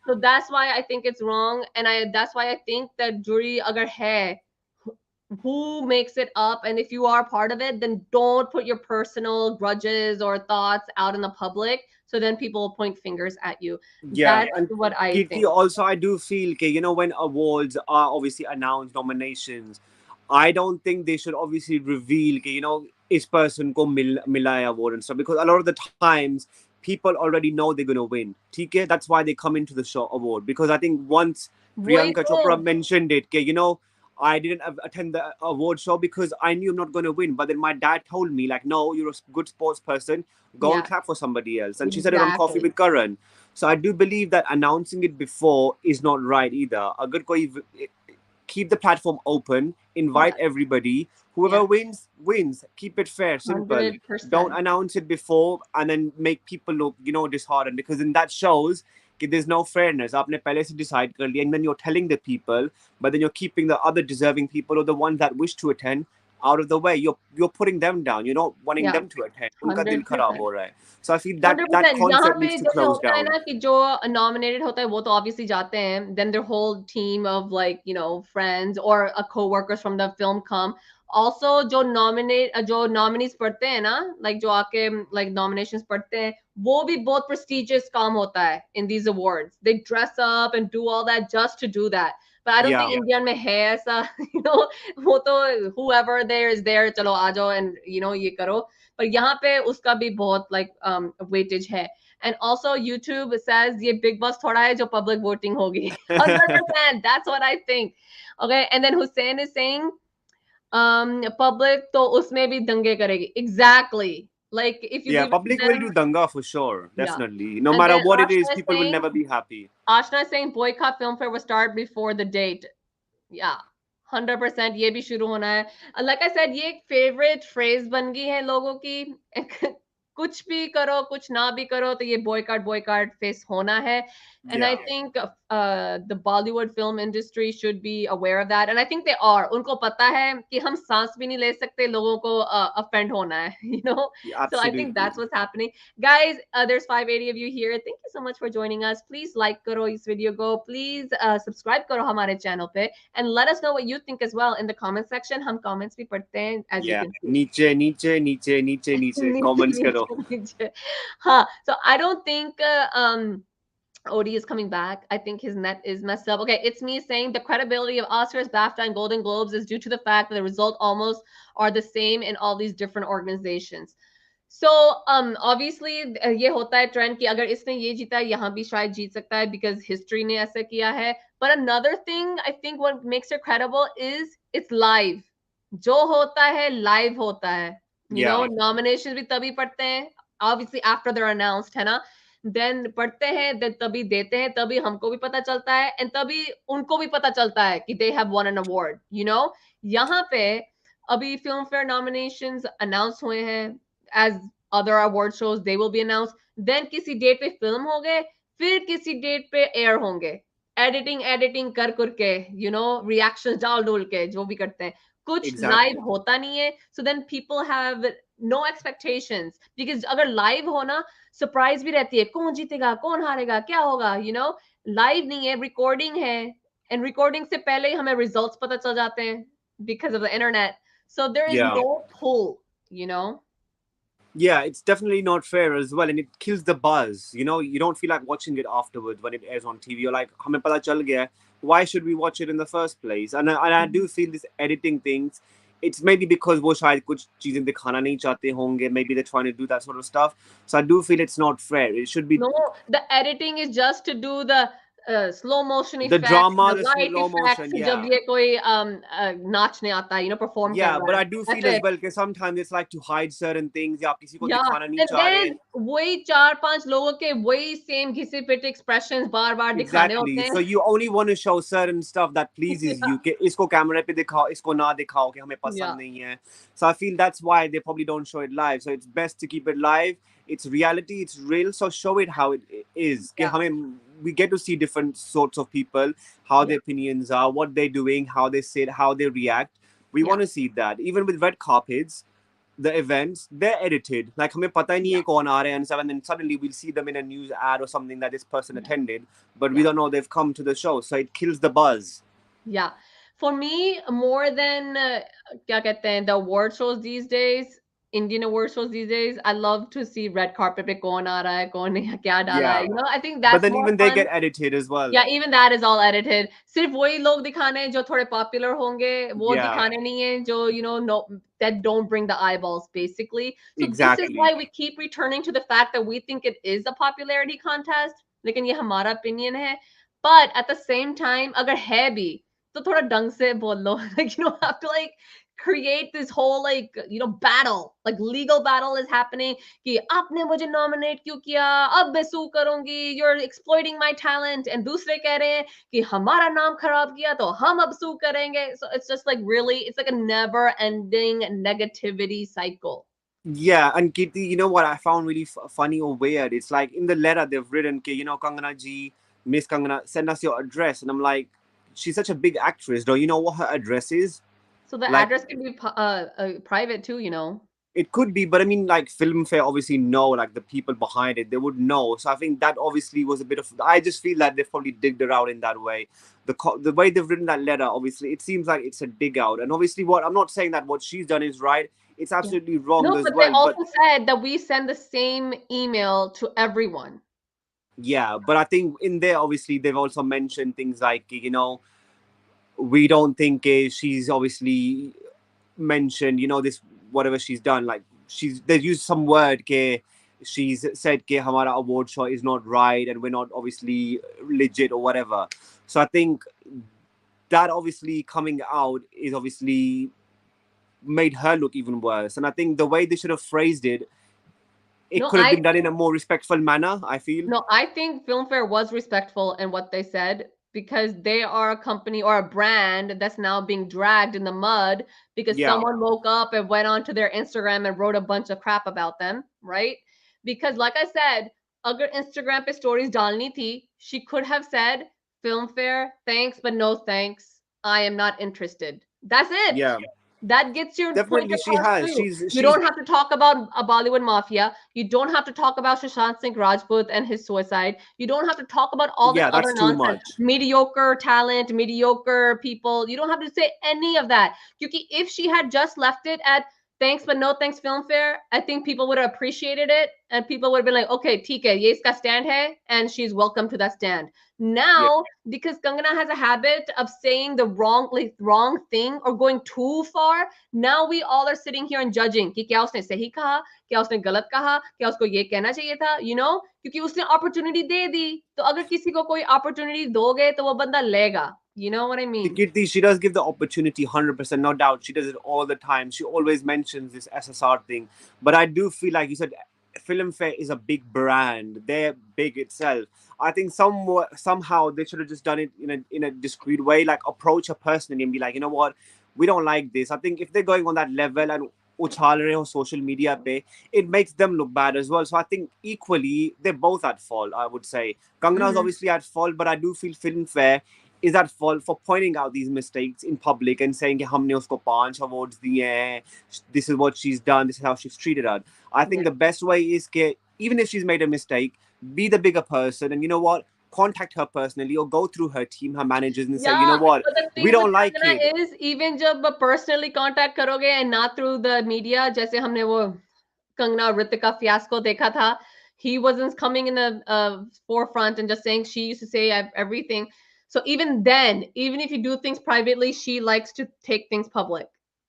So that's why I think it's wrong, and that's why I think that jury अगर है, who makes it up, and if you are part of it, then don't put your personal grudges or thoughts out in the public, so then people will point fingers at you. That's what I think. Also, I do feel when awards are obviously announced, nominations, I don't think they should obviously reveal इस person को मिला है award and stuff, because a lot of the times people already know they're going to win. ठीक है? That's why they come into the show award, because I think once Priyanka Chopra mentioned it, I didn't attend the award show because I knew I'm not going to win. But then my dad told me, like, no, you're a good sports person. Go and clap for somebody else. And she said it on Coffee with Karan. So I do believe that announcing it before is not right either. Agar koi, keep the platform open. Invite everybody. Whoever wins, wins. Keep it fair, simple. 100%. Don't announce it before and then make people look, disheartened. Because then that shows there's no fairness. आपने पहले से decide कर लिया, and then you're telling the people, but then you're keeping the other deserving people or the ones that wish to attend out of the way. You're putting them down. You're not wanting them to attend. उनका दिल खराब हो रहा है. So I feel that concept needs to close down. ना कि जो nominated होता है वो तो obviously जाते हैं. Then their whole team of friends or co-workers from the film come. Also जो nominees पढ़ते हैं ना, like जो आके nominations पढ़ते हैं, वो भी बहुत prestigious काम होता है in these awards. They dress up and do all that just to do that. But I don't think India में है ऐसा, वो तो whoever there is there, चलो आ जाओ and ये करो. पर यहाँ पे उसका भी बहुत weightage है. And also YouTube says ये Big Boss थोड़ा है जो public voting होगी. 100%. That's what I think. Okay, and then Hussein is saying public तो उसमें भी दंगे करेगी. Exactly. Like if you Yeah, leave it to public will them, do danga for sure. yeah. Definitely. No And matter then what it is, people will never be happy. Ashna is saying boycott film fair will start before the date. Yeah, 100% ये भी शुरू होना है. Like I said, ये एक favorite phrase बन गई है लोगों की. कुछ भी करो, कुछ ना भी करो, तो ये boycott face होना है. And I Yeah. think the Bollywood film industry should be aware of that. And I think they are. उनको पता है कि हम सांस भी नहीं ले सकते, लोगों को offend होना है, you know? Yeah, So I think absolutely. that's what's happening. Guys, there's 580 of you here. Thank you so much for joining us. Please like karo is video go. Please subscribe karo hamare channel pe. And let us know what you think as well in the comment section. Hum comments bhi padhte hain, as you Yeah. can see. Niche. Comments karo. Huh. So I don't think Odie is coming back. I think his net is messed up. Okay, it's me saying the credibility of Oscars, BAFTA, and Golden Globes is due to the fact that the results almost are the same in all these different organizations. So obviously ये होता है trend कि अगर इसने ये जीता है यहाँ भी शायद जीत सकता है because history ने ऐसा किया है. But another thing I think what makes it credible is it's live. जो होता है live होता है. You know, Yeah. nominations भी तभी पढ़ते हैं. Obviously after they're announced, है ना? Then पढ़ते हैं, then तभी देते हैं, तभी हमको भी पता चलता है, and तभी उनको भी पता चलता है कि they have won an award. You know, यहाँ पे अभी film fair nominations announce हुए हैं. As other award shows, they will be announced. Then किसी डेट पे फिल्म होंगे, फिर किसी डेट पे एयर होंगे. एडिटिंग कर करके, you know, reactions डाल डोल के जो भी करते हैं. कुछ Exactly. live होता नहीं है. So then people have no expectations. Because अगर live होना, surprise भी रहती है. कौन जीतेगा, कौन हारेगा, क्या होगा, you know? Live नहीं है, recording है. And recording से पहले ही हमें results पता चल जाते हैं because of the internet. So there is Yeah. no pull, you know? Yeah, it's definitely not fair as well, and it kills the buzz. You know, you don't feel like watching it afterwards when it airs on TV. You're like, "Hame pata chal gaya. Why should we watch it in the first place?" And I do feel this editing things. It's maybe because वो शायद कुछ चीजें दिखाना नहीं चाहते होंगे. Maybe they're trying to do that sort of stuff. So I do feel it's not fair. It should be No, the editing is just to do the slow motion the effects, drama, the the light slow effects. motion. जब Yeah. ये कोई नाचने आता है, you know, perform कर Yeah, रहा but है. I do feel That's as it. well that sometimes it's like to hide certain things. या आप किसी को Yeah, दिखाना नहीं and चाह रहे. then वही चार पांच लोगों के वही same घिसे पिटे expressions बार बार दिखाने होते Exactly. So हैं. you only want to show certain stuff that pleases you. कि इसको camera पे दिखाओ, इसको ना दिखाओ कि हमें Yeah, पसंद नहीं है. So I feel that's why they probably don't show it live. So it's best to keep it live. It's reality. It's real. So show it how it is. कि yeah, हमें we get to see different sorts of people, how yeah, their opinions are, what they're doing, how they sit, how they react. We yeah, want to see that. Even with red carpets, the events, they're edited. Like हमें पता ही नहीं yeah, है कौन आ रहे हैं and stuff, and then suddenly we'll see them in a news ad or something that this person yeah, attended, but we yeah. don't know they've come to the show. So it kills the buzz. Yeah. For me, more than क्या कहते हैं, the award shows these days, Indian award shows these days, I love to see red carpet पे कौन आ रहा है, कौन नहीं, क्या डाला है. Yeah. You know, I think But that's then more even they fun. get edited as well. Yeah, even that is all edited. सिर्फ वही लोग दिखाने हैं जो थोड़े popular होंगे, वो Yeah. दिखाने नहीं है जो, you know, no, that don't bring the eyeballs basically. So this is Exactly. why we keep returning to the fact that we think it is a popularity contest. लेकिन ये हमारा opinion है. But at the same time, अगर है भी, तो थोड़ा ढंग से बोल लो. Like, you don't have to like create this whole like, you know, battle. Like legal battle is happening. कि आपने मुझे nominate क्यों किया? अब मैं sue करूंगी. You're exploiting my talent. And दूसरे कह रहे हैं कि हमारा नाम खराब किया तो हम अब sue करेंगे. So it's just like really, it's like a never-ending negativity cycle. Yeah, and Kitty, you know what I found really funny or weird? It's like in the letter they've written, "Ke, you know, Kangana ji, Miss Kangana, send us your address." And I'm like, she's such a big actress. Don't you know what her address is? So the Like, address can be private too, you know. it could be, but I mean, like Filmfare obviously know, like the people behind it, they would know. So I think that obviously was a bit of. I just feel that they've probably digged around in that way. The way they've written that letter, obviously, it seems like it's a dig out. And obviously, what I'm not saying that what she's done is right. It's Yeah. absolutely wrong No, as but they well. But also said that we send the same email to everyone. yeah, but I think in there, obviously, they've also mentioned things like, you know, we don't think she's obviously mentioned, you know, this whatever she's done. Like they used some word ke she's said ke hamara award show is not right and we're not obviously legit or whatever. So I think that obviously coming out is obviously made her look even worse. And I think the way they should have phrased it, it No, could have I been done in a more respectful manner, I feel. No, I think Filmfare was respectful in what they said because they are a company or a brand that's now being dragged in the mud because Yeah, someone woke up and went onto their Instagram and wrote a bunch of crap about them, right? Because like I said, agar Instagram pe stories dalni thi, she could have said, Filmfare, thanks, but no thanks. I am not interested. That's it. yeah, That gets your point definitely she across has. too. You She's don't have to talk about a Bollywood mafia. You don't have to talk about Sushant Singh Rajput and his suicide. You don't have to talk about all this yeah, other that's too nonsense. much. Mediocre talent, mediocre people. You don't have to say any of that. Because if she had just left it at thanks but no thanks Filmfare, I think people would have appreciated it and people would have been like, okay, ठीक है, ये इसका stand hai, and she's welcome to that stand. Yeah, Now, because Kangana has a habit of saying the wrong thing or going too far, now we all are sitting here and judging कि क्या उसने सही कहा, क्या उसने गलत कहा, क्या उसको ये कहना चाहिए था, क्योंकि उसने opportunity दे दी, तो अगर किसी को कोई opportunity दोगे तो वो बंदा लेगा. You know what I mean? Kirti, she does give the opportunity 100%, no doubt. She does it all the time. She always mentions this SSR thing. But I do feel like you said, Filmfare is a big brand. They're big itself. I think somehow they should have just done it in a discreet way, like approach her personally and be like, you know what, we don't like this. I think if they're going on that level and uchal rahe ho social media pe, it makes them look bad as well. So I think equally they're both at fault. I would say Kangana is Mhm. obviously at fault, but I do feel Filmfare is at fault for pointing out these mistakes in public and saying कि हमने उसको 5 awards दिए हैं, this is what she's done, this is how she's treated her. I think Yeah. the best way is कि even if she's made a mistake, be the bigger person and you know what, contact her personally or go through her team, her managers and say, you know Yeah, what, but the we thing with don't like it. Kangana is even जब personally contact करोगे and not through the media, जैसे हमने वो Kangna Ritika fiasco dekha tha, he wasn't coming in the forefront and just saying she used to say everything. So even then, even if you do things privately, she likes to take things public.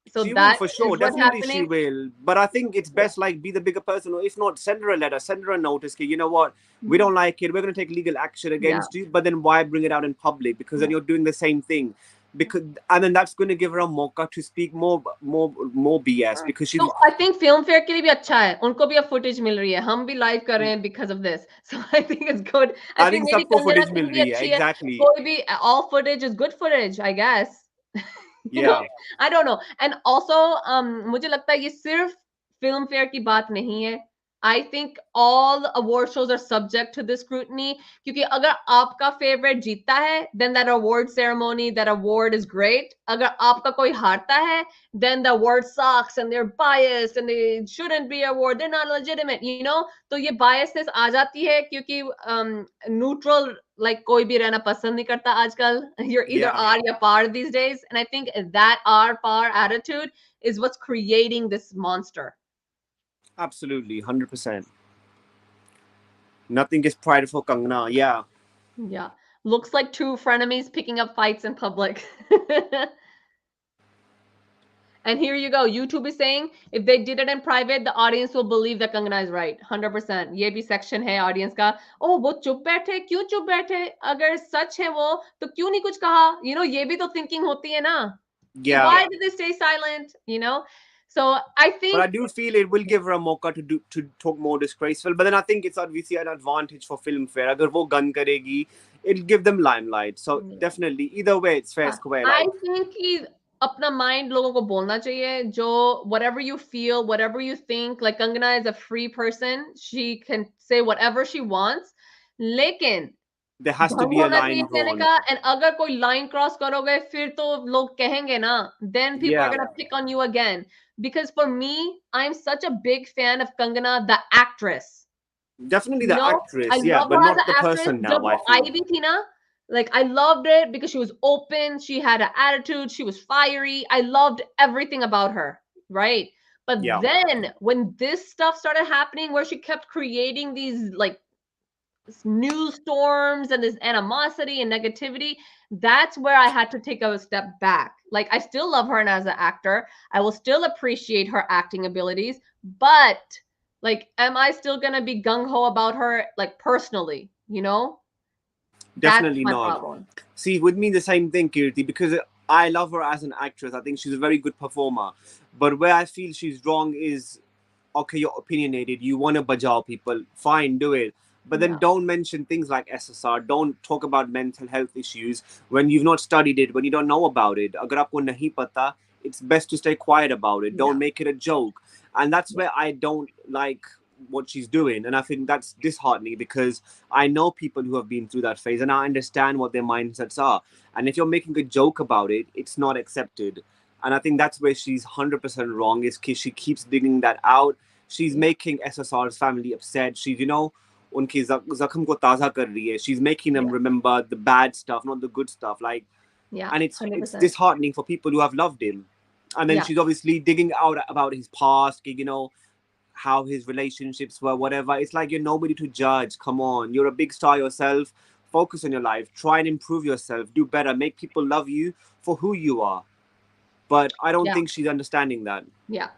So She will that for is sure, what's definitely she happening. will. But I think it's Yeah. best like be the bigger person, or if not, send her a letter, send her a notice. You know what? We Mhm. don't like it. We're going to take legal action Yeah. against you. But then why bring it out in public? Because then Yeah. you're doing the same thing. Because and then that's going to give her a mocha to speak more BS. Because So she's, I think film fair के लिए भी अच्छा है, उनको भी अब footage मिल रही है, हम भी live कर रहे हैं because of this. So I think it's good. I I think think maybe सबको कंगना footage के मिल लिए भी रही है. अच्छी है, Exactly. कोई भी all footage is good footage, I guess. You know, Yeah. I don't know. And also, मुझे लगता है ये सिर्फ film fair की बात नहीं है. I think all award shows are subject to this scrutiny. क्योंकि अगर आपका favorite जीतता है, then that award ceremony, that award is great. अगर आपका कोई हारता है, then the award sucks and they're biased and they shouldn't be award. They're not legitimate, you know. तो ये biasness आ जाती है क्योंकि neutral like कोई भी रहना पसंद नहीं करता आजकल. You're either Yeah. R या par these days, and I think that R par attitude is what's creating this monster. Absolutely. 100%. Nothing is pride for Kangna. Yeah. Yeah. Looks like two frenemies picking up fights in public. And here you go. YouTube is saying if they did it in private, the audience will believe that Kangana is right. 100%. ये भी section है audience का. Oh, वो चुप बैठे, क्यों चुप बैठे? अगर सच है वो, तो क्यों नहीं कुछ कहा? You know, ये भी तो thinking होती है ना. कि Yeah. why did they stay silent? You know? So I But I think do feel it will give her a mocha to talk more disgraceful. But then I think it's obviously an advantage for Filmfare. अगर वो gun करेगी, it'll give them limelight. So definitely, either way, it's fair square. I Like, think कि अपना mind लोगों को बोलना चाहिए जो whatever you feel, whatever you think, like Kangana is a free person, she can say whatever she wants, लेकिन there has to ढंग be a होना चाहिए line कहने drawn. का, and अगर कोई line cross करोगे फिर तो लोग कहेंगे ना, then people are Yeah, gonna pick on you again. Because for me, I'm such a big fan of Kangana, the actress. definitely You the know, I actress. Yeah, love but her as not an the actress. person जब now. वो I feel. आई भी थी ना, like I loved it because she was open, she had an attitude, she was fiery. I loved everything about her, right? But Yeah, then when this stuff started happening, where she kept creating these like news storms and this animosity and negativity, that's where I had to take a step back. Like I still love her as an actor. I will still appreciate her acting abilities, but like am I still going to be gung ho about her like personally, you know? That's definitely my not. problem. See, with me, the same thing, Kirti, because I love her as an actress. I think she's a very good performer. But where I feel she's wrong is okay, you're opinionated, you want to bajao people, fine, do it. But then Yeah. don't mention things like SSR. Don't talk about mental health issues when you've not studied it, when you don't know about it. Agar aapko nahi pata, it's best to stay quiet about it. Yeah. Don't make it a joke. And that's Yeah. where I don't like what she's doing. And I think that's disheartening because I know people who have been through that phase and I understand what their mindsets are. And if you're making a joke about it, it's not accepted. And I think that's where she's 100% wrong, is because she keeps digging that out. She's Yeah. making SSR's family upset. She's, you know, उनकी जख्म को ताज़ा कर रही है. She's making them Yeah. remember the bad stuff, not the good stuff. Like, Yeah. and it's 100%. disheartening for people who have loved him. And then Yeah. she's obviously digging out about his past, you know, how his relationships were, whatever. It's like you're nobody to judge. Come on, you're a big star yourself. Focus on your life. Try and improve yourself. Do better. Make people love you for who you are. But I don't Yeah. think she's understanding that. Yeah.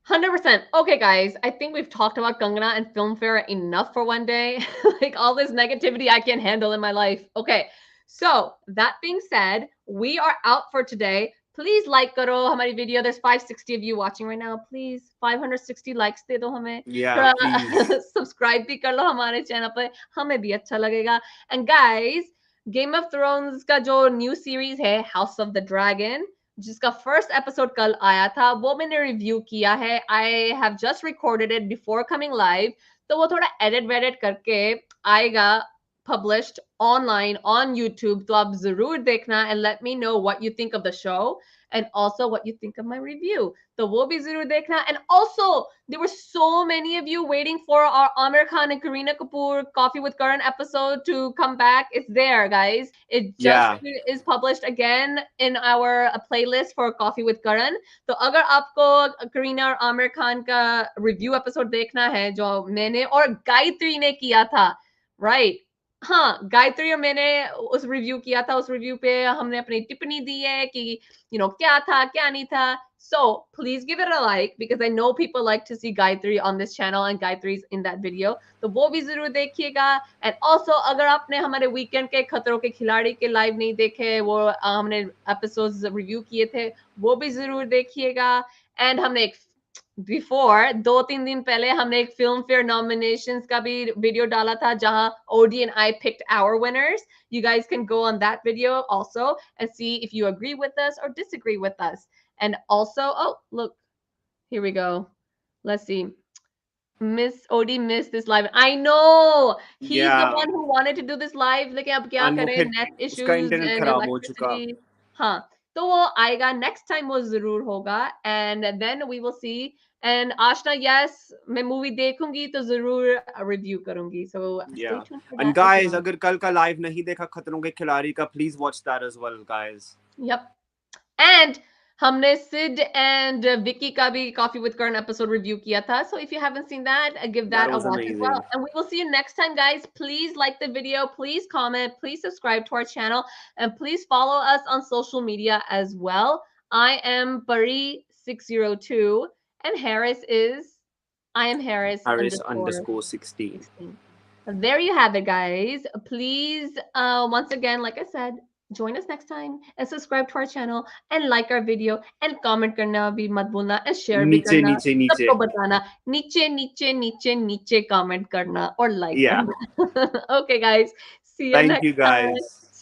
100%. Okay, guys, I think we've talked about Kangana and Filmfare enough for one day. Like all this negativity I can't handle in my life. Okay, so that being said, we are out for today. Please like karo hamari video. There's 560 of you watching right now. Please 560 likes de do hame. Yeah, Thoda please. subscribe bhi kar lo hamare channel pe. Hame bhi acha lagega. And guys, Game of Thrones का जो new series है House of the Dragon, जिसका first episode कल आया था, वो मैंने review किया है. I have just recorded it before coming live, तो वो थोड़ा एडिट वेडिट करके आएगा published online on YouTube. तो आप जरूर देखना and let me know what you think of the show and also what you think of my review. तो वो भी जरूर देखना. And also, there were so many of you waiting for our Amir Khan and Kareena Kapoor Coffee with Karan episode to come back. It's there, guys. It just Yeah. is published again in our playlist for Coffee with Karan. तो अगर आपको करीना और आमिर खान का review episode देखना है जो मैंने और गायत्री ने किया था, राइट? हाँ, गायत्री और मैंने उस रिव्यू किया था. उस रिव्यू पे हमने अपनी टिप्पणी दी है कि क्या था क्या नहीं था. So please give it a like because I know people like to see Gayatri on this channel and Gayatri's in that video. तो वो भी जरूर देखिएगा. And also अगर आपने हमारे वीकेंड के खतरों के खिलाड़ी के लाइव नहीं देखे, वो हमने एपिसोड्स रिव्यू किए थे, वो भी जरूर देखिएगा. And हमने एक बिफोर 2-3 दिन पहले हमने एक फिल्म फेयर नॉमिनेशंस का भी वीडियो डाला था जहां OD and I picked our winners. You guys can go on that video also and see if you agree with us or disagree with us. And also, oh look, here we go. Let's see. Miss Odie missed this live. I know he's the Yeah. one who wanted to do this live. लेकिन अब क्या And वो करें, फिर net उसका issues internet and खराब हो चुका. electricity. हाँ, तो वो आएगा next time, वो जरूर होगा. And then we will see. And Ashna, yes, मैं movie देखूंगी तो जरूर review करूंगी. So stay Yeah. tuned for And that as guys, well. अगर कल का live नहीं देखा खतरों के खिलाड़ी का, please watch that as well, guys. Yep. And हमने Sid and Vicky का भी Coffee with Karan episode review किया था. So if you haven't seen that, give that That a was watch as well. amazing. And we will see you next time, guys. Please like the video, please comment, please subscribe to our channel, and please follow us on social media as well. I am Pari602, and Harris is I am Harris Harris underscore underscore 16. 16. There you have it, guys. Please, once again, like I said, join us next time and subscribe to our channel and like our video and comment करना भी मत भूलना and share भी नीचे करना. नीचे नीचे. सबको बताना. नीचे नीचे नीचे नीचे comment करना or like Yeah. करना. Okay, guys. See you Thank next you, time. guys.